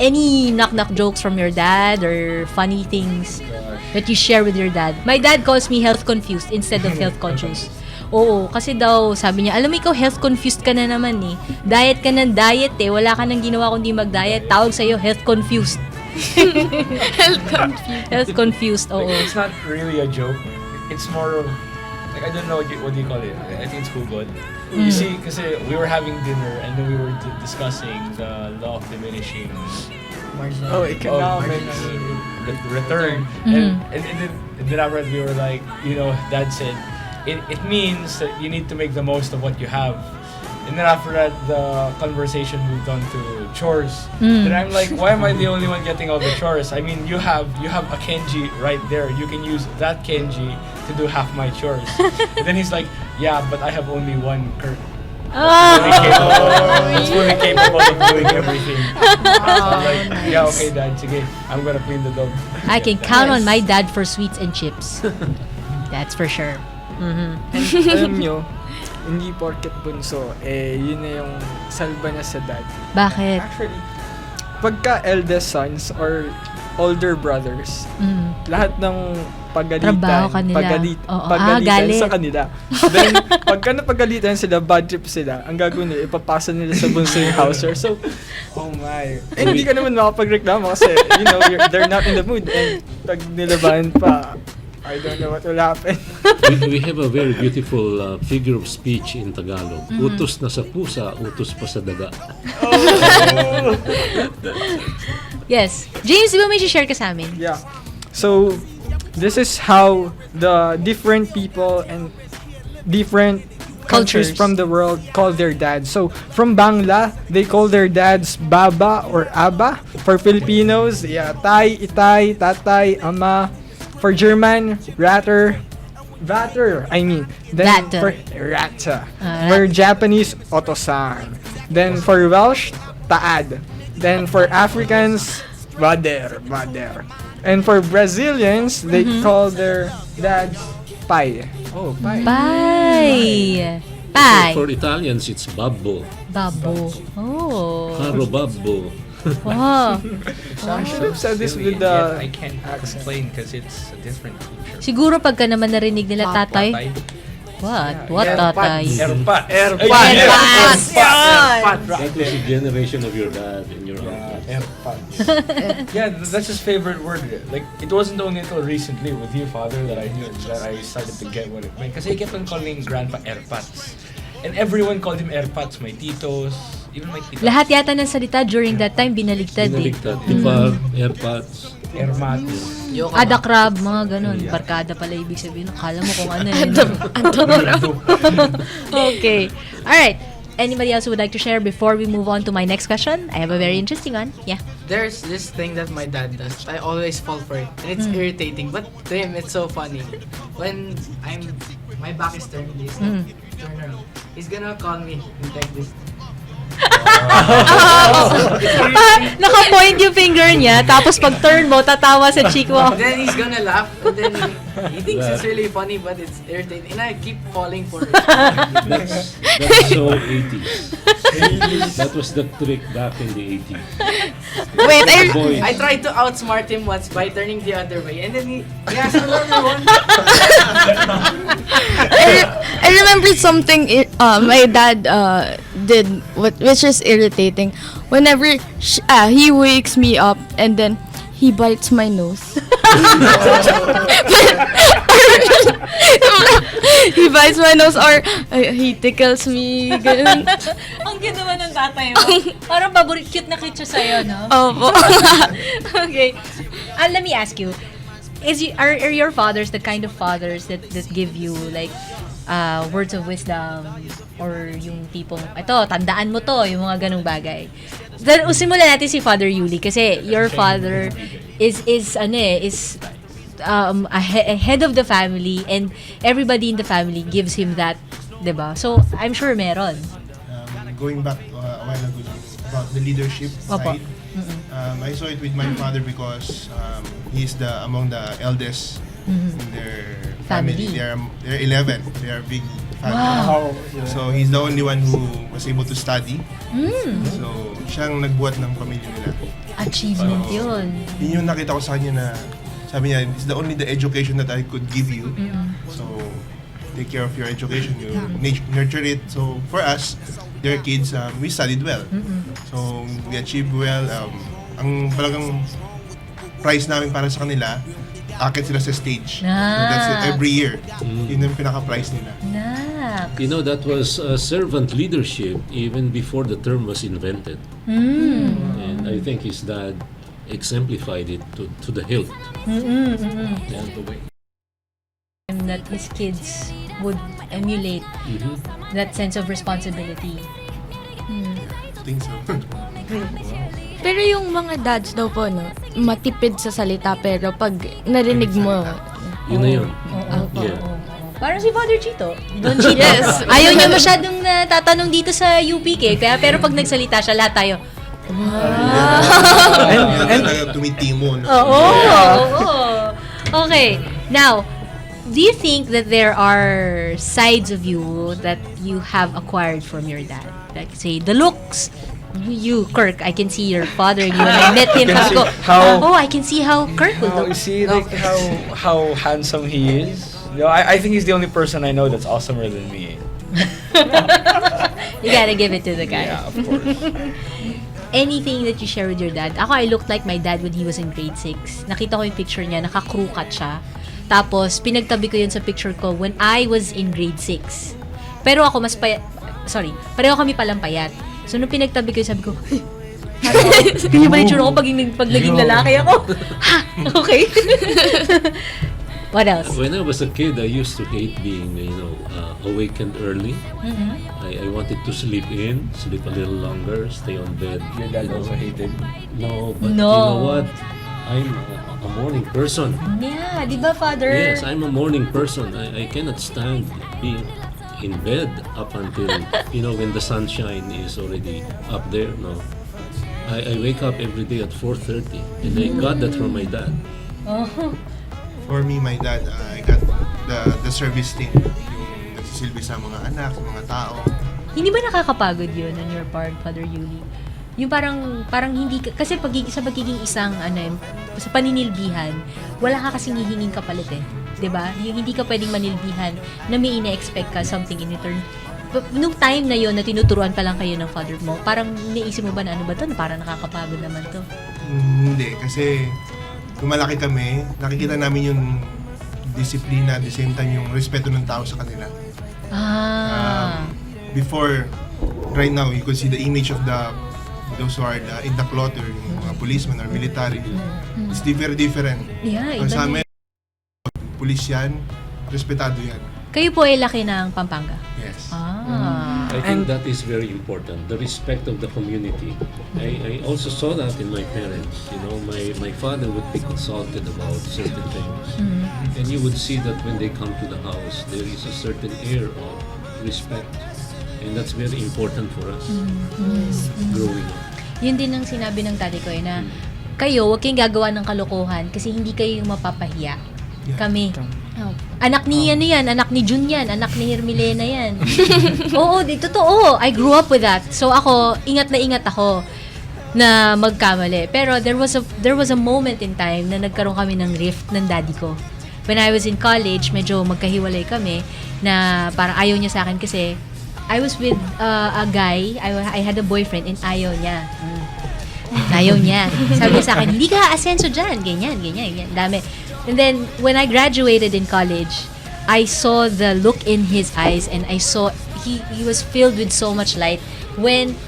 Speaker 3: any knock-knock jokes from your dad or funny things that you share with your dad? My dad calls me health confused instead of health conscious. Oo, kasi daw, sabi niya, alam mo ikaw, health confused ka na naman eh. Diet ka ng diet eh. Wala ka nang ginawa kundi mag-diet. Tawag sa'yo, health confused. Health confused, oo.
Speaker 8: Like, it's not really a joke. It's more of, like, I don't know what do you call it. I think it's hugod. You see, kasi we were having dinner and then we were discussing the law of diminishing
Speaker 9: Economics.
Speaker 8: Return. And then afterwards we were like, Dad said, it means that you need to make the most of what you have. And then after that, the conversation moved on to chores. And I'm like, why am I the only one getting all the chores? I mean, you have a Kenji right there. You can use that Kenji to do half my chores. And then he's like, yeah, but I have only one Kurt. That's fully capable of doing everything. So I'm like, yeah, okay, Dad, sige, I'm gonna clean the dog.
Speaker 3: I can count on my dad for sweets and chips. That's for sure.
Speaker 9: And alam nyo, hindi porket bunso, yun na yung salba na sa dad.
Speaker 3: Bakit?
Speaker 9: Actually, pagka eldest sons or older brothers, lahat ng pagalitan
Speaker 3: galit
Speaker 9: sa kanila. Then, pagka napagalitan sila, bad trip sila, ang gagawin nila, ipapasa nila sa bunso yung houser. So, oh my. Hindi ka naman makapagreklamo kasi, they're not in the mood. And pag nilabahan pa, I don't know what will happen.
Speaker 5: We have a very beautiful figure of speech in Tagalog. Utos na sa pusa, utos pa sa daga.
Speaker 3: Yes. James, di ba may share ka sa amin?
Speaker 9: Yeah. So, this is how the different people and different countries from the world call their dads. So, from Bangla, they call their dads Baba or Aba. For Filipinos, Tay, Itay, Tatay, Ama. For German, Vater, Then for Rata. For Japanese, Otosan. Then for Welsh, Taad. Then for Africans, Vader. And for Brazilians, they call their dads Pai.
Speaker 3: Oh, Pai. Pai.
Speaker 5: For Italians, it's Babbo.
Speaker 3: Oh.
Speaker 5: Caro Babbo.
Speaker 3: Wow.
Speaker 9: I should have said this with the...
Speaker 8: I can't explain because it's a different culture.
Speaker 3: Siguro pagka naman narinig nila tatay. What? What tatay?
Speaker 8: Erpat.
Speaker 5: That was the generation of your dad and your uncle.
Speaker 8: Yeah, that's his favorite word. Like, it wasn't only until recently with you, Father, that I started to get what it meant. Because he kept on calling Grandpa Erpats. And everyone called him Airpods, my titos, even my titos.
Speaker 3: Lahat yata ng salita during that time binaligtad eh.
Speaker 5: Tipar, AirPods.
Speaker 8: Airpods.
Speaker 3: Ada crab, mga ganun. Barkada pala ibig sabihin. Akala mo kung ano eh. Okay. Alright. Anybody else who would like to share before we move on to my next question? I have a very interesting one. Yeah.
Speaker 11: There's this thing that my dad does. I always fall for it. And it's irritating. But to him, it's so funny. When my back is turned, he's like, turn around. He's gonna call me and like this.
Speaker 3: Naka-point yung finger niya, tapos pag turn mo, tatawa sa cheek mo.
Speaker 11: Then he's gonna laugh, and then he thinks it's really funny, but it's irritating. And I keep falling for it.
Speaker 5: That's so 80s. That was the trick back in the 80s.
Speaker 11: Wait, I tried to outsmart him once by turning the other way, and then he asked another one.
Speaker 12: I remember something my dad did, which is irritating. Whenever he wakes me up and then he bites my nose. He bites my nose or he tickles me. Ganun.
Speaker 3: Ang cute naman ng tatay mo. Parang cute na cute siya sa'yo, no?
Speaker 12: Opo.
Speaker 3: Okay. Let me ask you. Are your fathers the kind of fathers that give you like words of wisdom or yung tipong ito tandaan mo to, yung mga ganung bagay? Then usimulan natin si Father Yuli kasi your father is a head of the family and everybody in the family gives him that, 'di ba? So I'm sure meron.
Speaker 10: Going back a while ago about the leadership side. I saw it with my father because he's among the eldest in their family. They're 11. They are big family.
Speaker 3: Wow.
Speaker 10: So he's the only one who was able to study. So siyang nagbuhat ng pamilya nila.
Speaker 3: Achievement yun.
Speaker 10: Yun yung nakita ko sa kanya na sabi niya, it's the education that I could give you. So take care of your education. You nurture it. So for us, their kids, we studied well. So we achieved well. Ang talagang prize namin para sa kanila, akit sila sa stage. So that's it, every year. Yun yung pinaka-prize nila.
Speaker 5: You know, that was servant leadership even before the term was invented. And I think his dad exemplified it to the hilt.
Speaker 3: And that his kids would emulate that sense of responsibility.
Speaker 10: I think so.
Speaker 12: Pero yung mga dads daw po, no, matipid sa salita pero pag narinig mo,
Speaker 5: yun na yun.
Speaker 3: Parang si Father Chito. Don Chito. Yes. Ayaw niya masyadong tatanong dito sa UPK, pero pag nagsalita siya, lahat tayo,
Speaker 10: tumitimon.
Speaker 3: Okay. Now, do you think that there are sides of you that you have acquired from your dad? Like, say, the looks. You, Kirk, I can see your father. You, when I met him, I can see how Kirk would look.
Speaker 8: You see, like, how handsome he is? You know, I think he's the only person I know that's awesomer than me.
Speaker 3: You gotta give it to the guy.
Speaker 8: Yeah, of course.
Speaker 3: Anything that you share with your dad? Ako, I looked like my dad when he was in grade 6. Nakita ko yung picture niya, naka-crew-cut siya. Tapos, pinagtabi ko yun sa picture ko when I was in grade 6. Pero ako, pareho kami palang payat. So, nung pinagtabi ko, sabi ko, ganyan ba rin ako pag naging lalaki ako? Ha? Okay. What else?
Speaker 5: When I was a kid, I used to hate being, awakened early. I wanted to sleep a little longer, stay on bed.
Speaker 8: Your dad also hated?
Speaker 5: No, but you know what? I'm a morning person.
Speaker 3: Yeah, di ba, Father?
Speaker 5: Yes, I'm a morning person. I cannot stand being in bed up until, when the sunshine is already up there. No, I wake up every day at 4:30, and I got that from my dad.
Speaker 10: For me, my dad, I got the service thing, yung nagsisilbi sa mga anak, sa mga tao.
Speaker 3: Hindi ba nakakapagod yun on your part, Father Yuli? Yung parang hindi kasi sa pagiging isang sa paninilbihan, wala ka kasing hihinging kapalit eh. 'Di ba? Yung hindi ka pwedeng manilbihan na may ina-expect ka something in return. Nung time na yon na tinuturuan pa lang kayo ng father mo, parang iniisip mo ba na ano ba 'to? Parang nakakapagod naman 'to.
Speaker 10: Hindi, kasi lumalaki kami, nakikita namin yung disiplina at the same time yung respeto ng tao sa kanila. before, right now, you could see the image of those who are in the clotter, yung mga policemen or military. It's very different.
Speaker 3: Yeah,
Speaker 10: Ang sa amin, police yan, respetado yan.
Speaker 3: Kayo po ay laki ng Pampanga?
Speaker 10: Yes.
Speaker 5: I think that is very important, the respect of the community. I also saw that in my parents. You know, my father would be consulted about certain things. And you would see that when they come to the house, there is a certain air of respect. And that's very important for us growing up.
Speaker 3: Yun din ang sinabi ng tatay ko na kayo, huwag kayong gagawa ng kalokohan kasi hindi kayo yung mapapahiya. Kami. Anak ni ano yan, anak ni Jun yan, anak ni Hermilena yan. Oo, totoo. I grew up with that. So ako, ingat ako na magkamali. Pero there was a moment in time na nagkaroon kami ng rift ng daddy ko. When I was in college, medyo magkahiwalay kami na parang ayaw niya sa akin kasi I was with a guy, I had a boyfriend and ayaw niya. Ayaw niya. Sabi niya sa akin, hindi ka asenso dyan. Ganyan. Dami. And then, when I graduated in college, I saw the look in his eyes and I saw he was filled with so much light when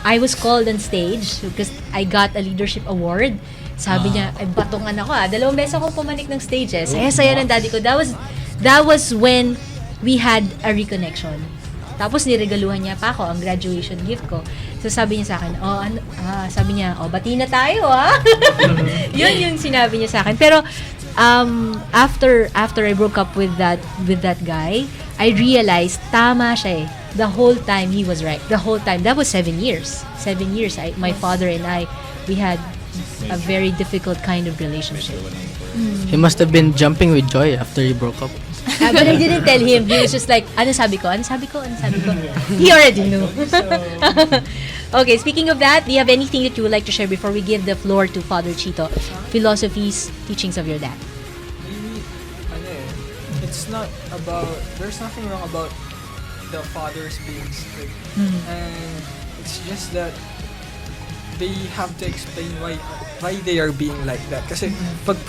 Speaker 3: I was called on stage because I got a leadership award. Sabi niya, ay batongan ako 2 beses ako pumanik ng stages. Saya ng daddy ko. That was when we had a reconnection. Tapos niregaluhan niya pa ako ang graduation gift ko. So sabi niya sa akin, sabi niya, bati na tayo Yun yung sinabi niya sa akin. Pero after I broke up with that guy, I realized tama siya eh. The whole time he was right. The whole time. That was 7 years. 7 years. My father and I, we had a very difficult kind of relationship.
Speaker 11: He must have been jumping with joy after you broke up.
Speaker 3: But I didn't tell him. He was just like, ano sabi ko? He already knew. Okay, speaking of that, do you have anything that you would like to share before we give the floor to Father Chito? Philosophies, teachings of your dad.
Speaker 9: It's not about, there's nothing wrong about the fathers being strict. And it's just that they have to explain why they are being like that. Kasi pag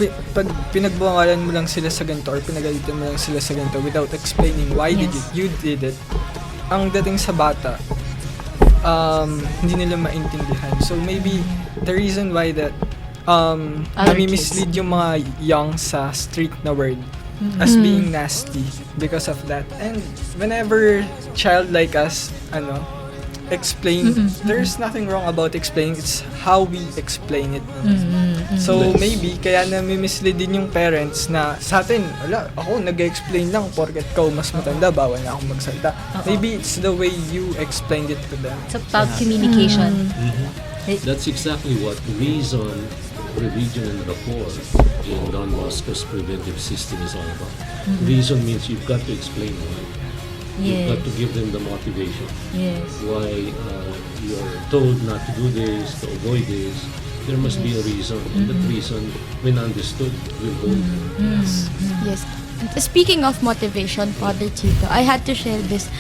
Speaker 9: pinagbawalan mo lang sila sa ganito or pinagalitan mo lang sila sa ganito without explaining why you did it, ang dating sa bata, hindi nila maintindihan. So maybe the reason why that nami-mislead yung mga young sa street na word as being nasty because of that. And whenever child like us, explain, there's nothing wrong about explaining, it's how we explain it. So maybe kaya nami-mislead din yung parents na sa atin, ako nag-explain lang porket ikaw mas matanda, bawal na akong magsalita. Maybe it's the way you explained it to them.
Speaker 3: It's about communication.
Speaker 5: That's exactly what reason, religion, and rapport in Don Bosco's preventive system is all about. Reason means you've got to explain why. You've got to give them the motivation. Why you're told not to do this, to avoid this. There must be a reason. And that reason, when understood, will hold.
Speaker 12: Yes. Speaking of motivation, Father Chito, I had to share this.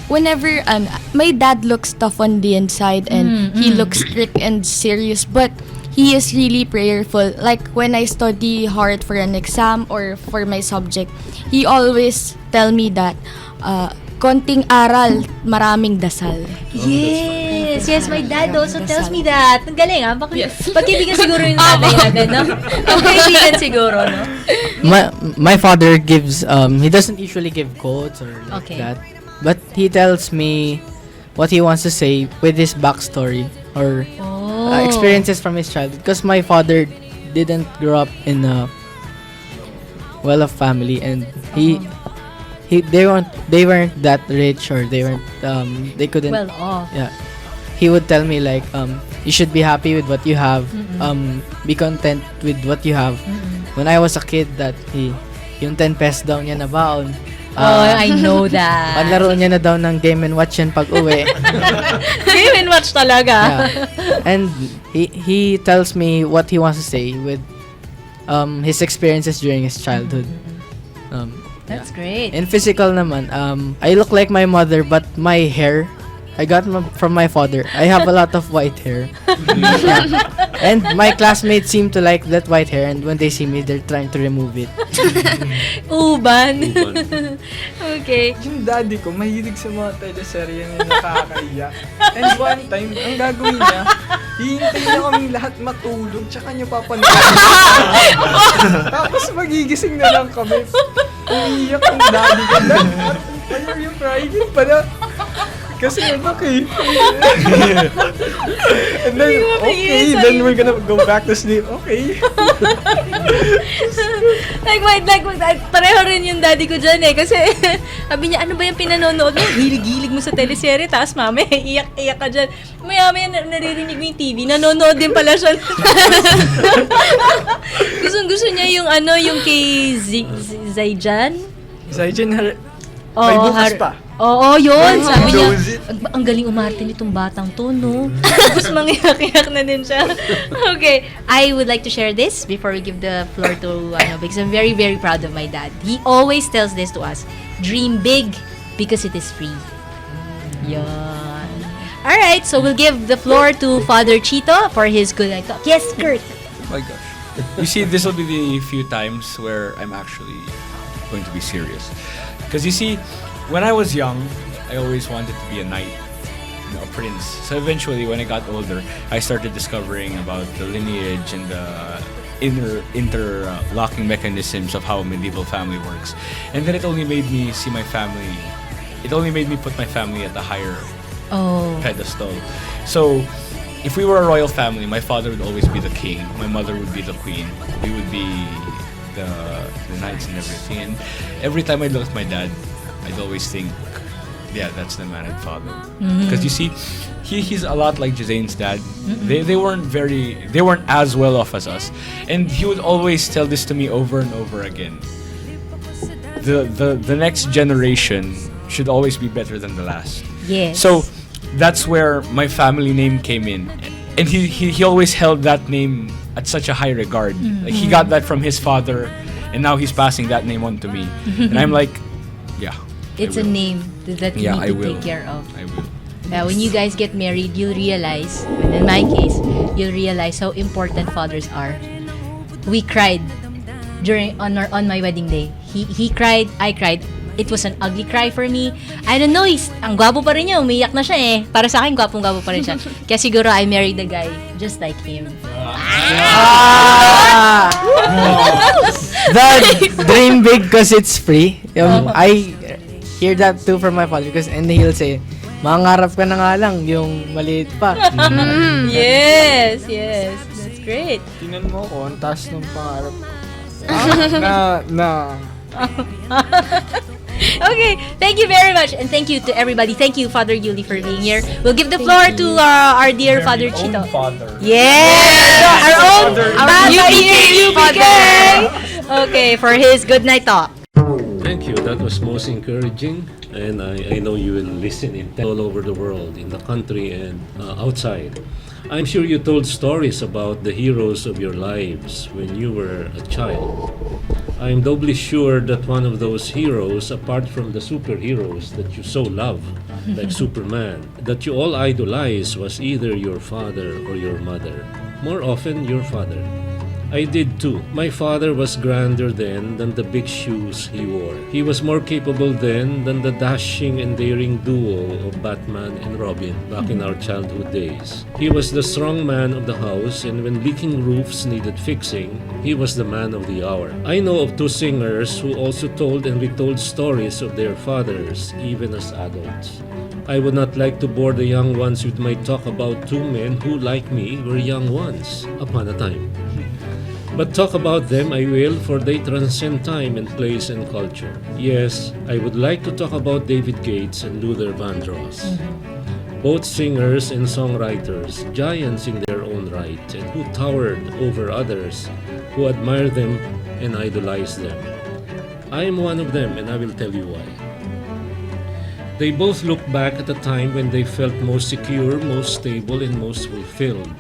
Speaker 12: Whenever my dad looks tough on the inside and he looks strict and serious, but he is really prayerful. Like when I study hard for an exam or for my subject, he always tell me that konting aral, maraming dasal.
Speaker 3: Yes, my dad also tells me that. Ang galing pagkaibigan siguro yung tatay natin, no? Pagkaibigan siguro, no?
Speaker 11: My father gives, he doesn't usually give quotes or like that. But he tells me what he wants to say with his backstory or experiences from his childhood. Because my father didn't grow up in a well-off family and they weren't that rich or they couldn't
Speaker 3: well off.
Speaker 11: He would tell me like you should be happy with what you have, be content with what you have. When I was a kid, that yung 10 pesos daw niya na baon,
Speaker 3: I know that.
Speaker 11: Panlaro niya na daw ng Game & Watch yan pag uwi.
Speaker 3: Game & Watch talaga.
Speaker 11: And he tells me what he wants to say with his experiences during his childhood.
Speaker 3: That's great.
Speaker 11: In physical naman, I look like my mother, but my hair, I got from my father. I have a lot of white hair. And my classmates seem to like that white hair, and when they see me, they're trying to remove it.
Speaker 3: Uban. Okay.
Speaker 9: Yung daddy ko, mahilig sa mga teleserye na nakakaiyak. And one time, ang gagawin niya, hihintay niya kaming lahat matulog, tsaka niya papanoorin. Tapos magigising na lang kami. Umiiyak ang daddy ko. Why are you crying? Pala, kasi anak eh. And then, okay, then we're gonna go back to sleep. Okay.
Speaker 3: Pareho rin yung daddy ko dyan eh. Kasi sabi niya, ano ba yung pinanonood mo? Hilig-hilig mo sa teleserye, tapos mami, iyak-iyak ka dyan. Maya-maya naririnig mo yung TV, nanonood din pala siya. Gusto niya yung yung kay Zaijan.
Speaker 9: May bukas pa.
Speaker 3: Oo, yun. Sabi niya, ang galing umarte nitong batang to, no? Tapos mangiyak-iyak na din siya. Okay, I would like to share this before we give the floor to because I'm very, very proud of my dad. He always tells this to us, dream big because it is free. Yan. Alright, so we'll give the floor to Father Chito for his good night talk. Yes, Kurt.
Speaker 8: Oh my gosh. You see, this will be the few times where I'm actually going to be serious. Because you see, when I was young, I always wanted to be a knight, a prince. So eventually, when I got older, I started discovering about the lineage and the interlocking mechanisms of how a medieval family works. And then it only made me see my family. It only made me put my family at a higher pedestal. So, if we were a royal family, my father would always be the king, my mother would be the queen, we would be the knights and everything. And every time I look at my dad, I'd always think, yeah, that's the man I'd follow. Because you see, he's a lot like Jazane's dad. They weren't as well off as us, and he would always tell this to me over and over again. The next generation should always be better than the last.
Speaker 3: Yes.
Speaker 8: So that's where my family name came in, and he always held that name at such a high regard. Like, he got that from his father, and now he's passing that name on to me. And I'm like, yeah.
Speaker 3: It's a name that you need to take care of.
Speaker 8: I will.
Speaker 3: Yeah, when you guys get married, you'll realize, and in my case, you'll realize how important fathers are. We cried on my wedding day. He cried, I cried. It was an ugly cry for me. I don't know, ang gwapo pa rin niya, umiyak na siya eh. Para sa akin, gwapong-gwapo pa rin siya. Kaya siguro I married a guy just like him.
Speaker 11: The dream big because it's free. I hear that too from my father and he'll say, mangarap ka na nga lang, yung maliit pa.
Speaker 3: Yes, that's great.
Speaker 9: Tingnan mo ko, ang taas ng pangarap ko.
Speaker 3: Okay, thank you very much, and thank you to everybody. Thank you, Father Yuli, for being here. We'll give the floor to our dear Father Chito. Yes, our own Father here, UPK. Okay, for his good night talk.
Speaker 5: Thank you. That was most encouraging, and I know you will listen all over the world, in the country and outside. I'm sure you told stories about the heroes of your lives when you were a child. I'm doubly sure that one of those heroes, apart from the superheroes that you so love, like Superman, that you all idolize, was either your father or your mother. More often, your father. I did too. My father was grander then than the big shoes he wore. He was more capable then than the dashing and daring duo of Batman and Robin back in our childhood days. He was the strong man of the house, and when leaking roofs needed fixing, he was the man of the hour. I know of two singers who also told and retold stories of their fathers, even as adults. I would not like to bore the young ones with my talk about two men who, like me, were young once upon a time. But talk about them I will, for they transcend time and place and culture. Yes, I would like to talk about David Gates and Luther Vandross. Both singers and songwriters, giants in their own right, and who towered over others who admire them and idolize them. I am one of them, and I will tell you why. They both look back at a time when they felt most secure, most stable, and most fulfilled.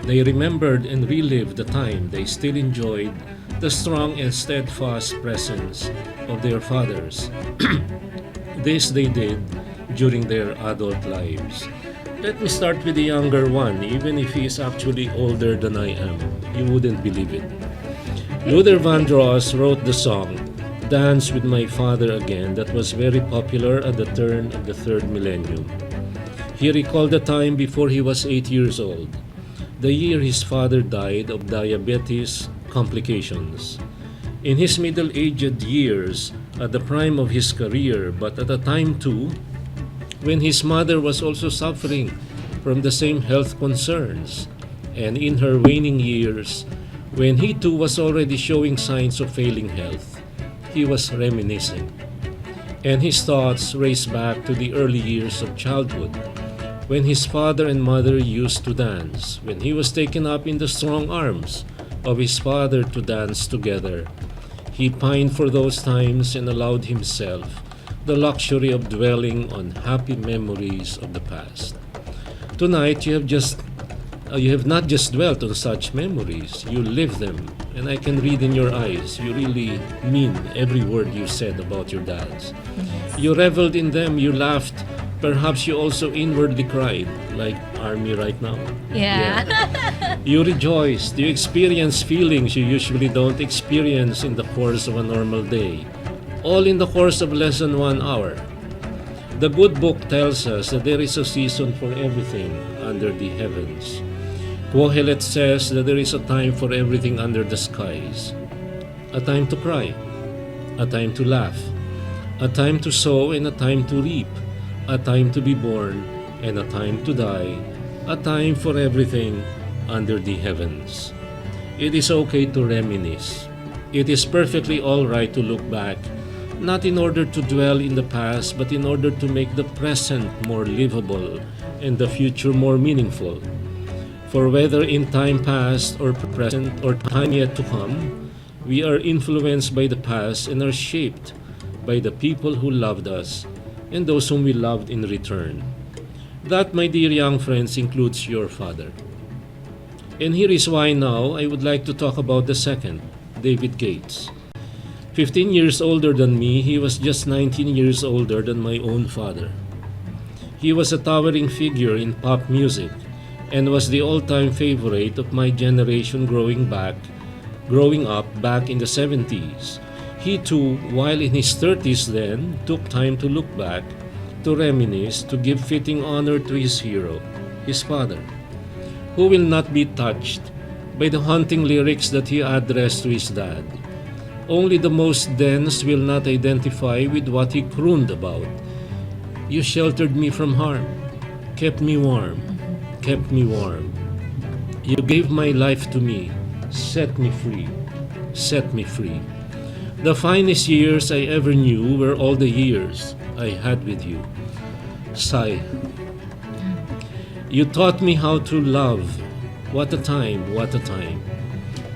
Speaker 5: They remembered and relived the time they still enjoyed the strong and steadfast presence of their fathers. This they did during their adult lives. Let me start with the younger one, even if he is actually older than I am. You wouldn't believe it. Luther Vandross wrote the song Dance with My Father Again that was very popular at the turn of the third millennium. He recalled the time before he was 8 years old, the year his father died of diabetes complications. In his middle-aged years, at the prime of his career, but at a time too, when his mother was also suffering from the same health concerns, and in her waning years, when he too was already showing signs of failing health, he was reminiscing. And his thoughts raced back to the early years of childhood, when his father and mother used to dance, when he was taken up in the strong arms of his father to dance together. He pined for those times and allowed himself the luxury of dwelling on happy memories of the past. Tonight, you have not just dwelt on such memories, you live them, and I can read in your eyes, you really mean every word you said about your dads. You reveled in them, you laughed, perhaps you also inwardly cried, like Army right now.
Speaker 3: Yeah.
Speaker 5: You rejoiced, you experienced feelings you usually don't experience in the course of a normal day, all in the course of less than 1 hour. The good book tells us that there is a season for everything under the heavens. Kohelet says that there is a time for everything under the skies. A time to cry, a time to laugh, a time to sow and a time to reap, a time to be born and a time to die, a time for everything under the heavens. It is okay to reminisce. It is perfectly all right to look back, not in order to dwell in the past, but in order to make the present more livable and the future more meaningful. For whether in time past or present or time yet to come, we are influenced by the past and are shaped by the people who loved us and those whom we loved in return. That, my dear young friends, includes your father. And here is why now I would like to talk about the second, David Gates. 15 years older than me, he was just 19 years older than my own father. He was a towering figure in pop music and was the all-time favorite of my generation growing up back in the 70s. He too, while in his 30s then, took time to look back, to reminisce, to give fitting honor to his hero, his father. Who will not be touched by the haunting lyrics that he addressed to his dad? Only the most dense will not identify with what he crooned about. You sheltered me from harm, kept me warm, kept me warm. You gave my life to me, set me free, set me free. The finest years I ever knew were all the years I had with you. Sigh. You taught me how to love. What a time, what a time.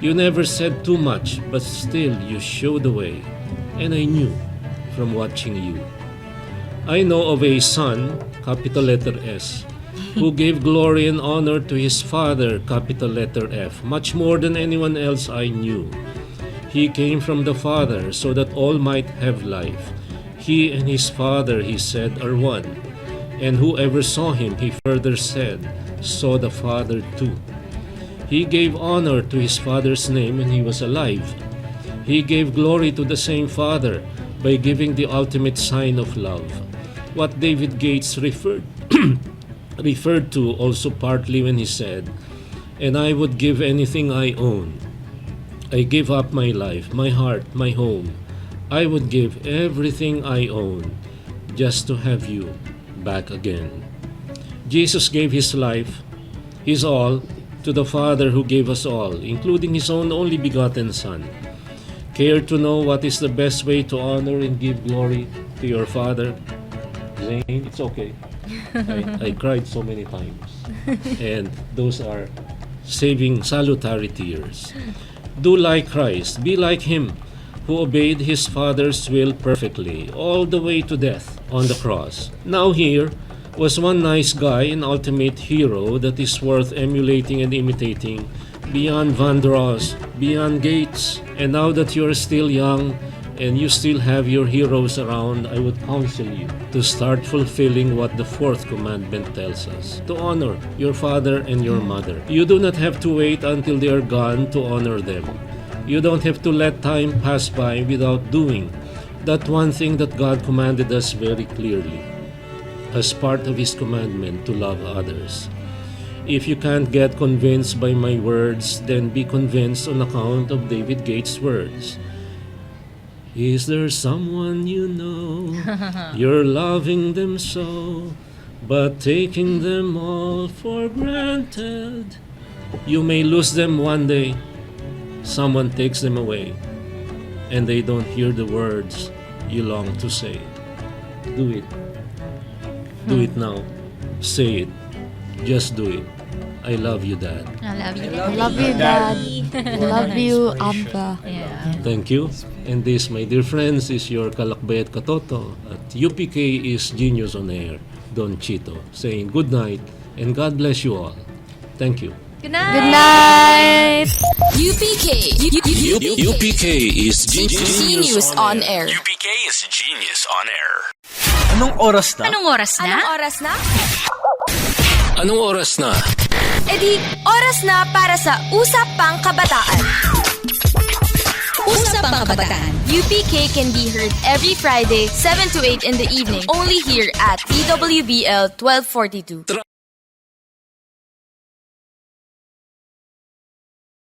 Speaker 5: You never said too much, but still you showed the way, and I knew from watching you. I know of a son, capital letter S, who gave glory and honor to his father, capital letter F, much more than anyone else I knew. He came from the Father so that all might have life. He and his Father, he said, are one. And whoever saw him, he further said, saw the Father too. He gave honor to his Father's name when he was alive. He gave glory to the same Father by giving the ultimate sign of love. What David Gates referred to also partly when he said, and I would give anything I own. I give up my life, my heart, my home. I would give everything I own just to have you back again. Jesus gave his life, his all, to the Father who gave us all, including his own only begotten Son. Care to know what is the best way to honor and give glory to your Father? Zane, it's okay. I cried so many times. And those are saving salutary tears. Do like Christ, be like him, who obeyed his Father's will perfectly, all the way to death on the cross. Now here was one nice guy, an ultimate hero that is worth emulating and imitating, beyond Vandross, beyond Gates, and now that you are still young and you still have your heroes around, I would counsel you to start fulfilling what the fourth commandment tells us, to honor your father and your mother. You do not have to wait until they are gone to honor them. You don't have to let time pass by without doing that one thing that God commanded us very clearly as part of His commandment to love others. If you can't get convinced by my words, then be convinced on account of David Gates' words. Is there someone you know, you're loving them so, but taking them all for granted? You may lose them one day, someone takes them away, and they don't hear the words you long to say. Do it. Do it now. Say it. Just do it. I love you, Dad.
Speaker 3: I love you.
Speaker 15: I love you, Dad. Love you, Abba.
Speaker 3: Yeah.
Speaker 5: Thank you. And this, my dear friends, is your Kalakbay at Katoto. At UPK is Genius on Air, Don Chito, saying good night and God bless you all. Thank you.
Speaker 3: Good night.
Speaker 15: Good night.
Speaker 4: UPK.
Speaker 6: UPK is
Speaker 4: Genius on Air.
Speaker 6: UPK is Genius on Air.
Speaker 16: Anong oras na?
Speaker 4: Anong oras na? Anong oras na?
Speaker 6: Anong oras na?
Speaker 4: Edi, oras na para sa Usap Pang Kabataan. Usap Pang Kabataan. UPK can be heard every Friday, 7 to 8 in the evening, only here at TWBL 1242.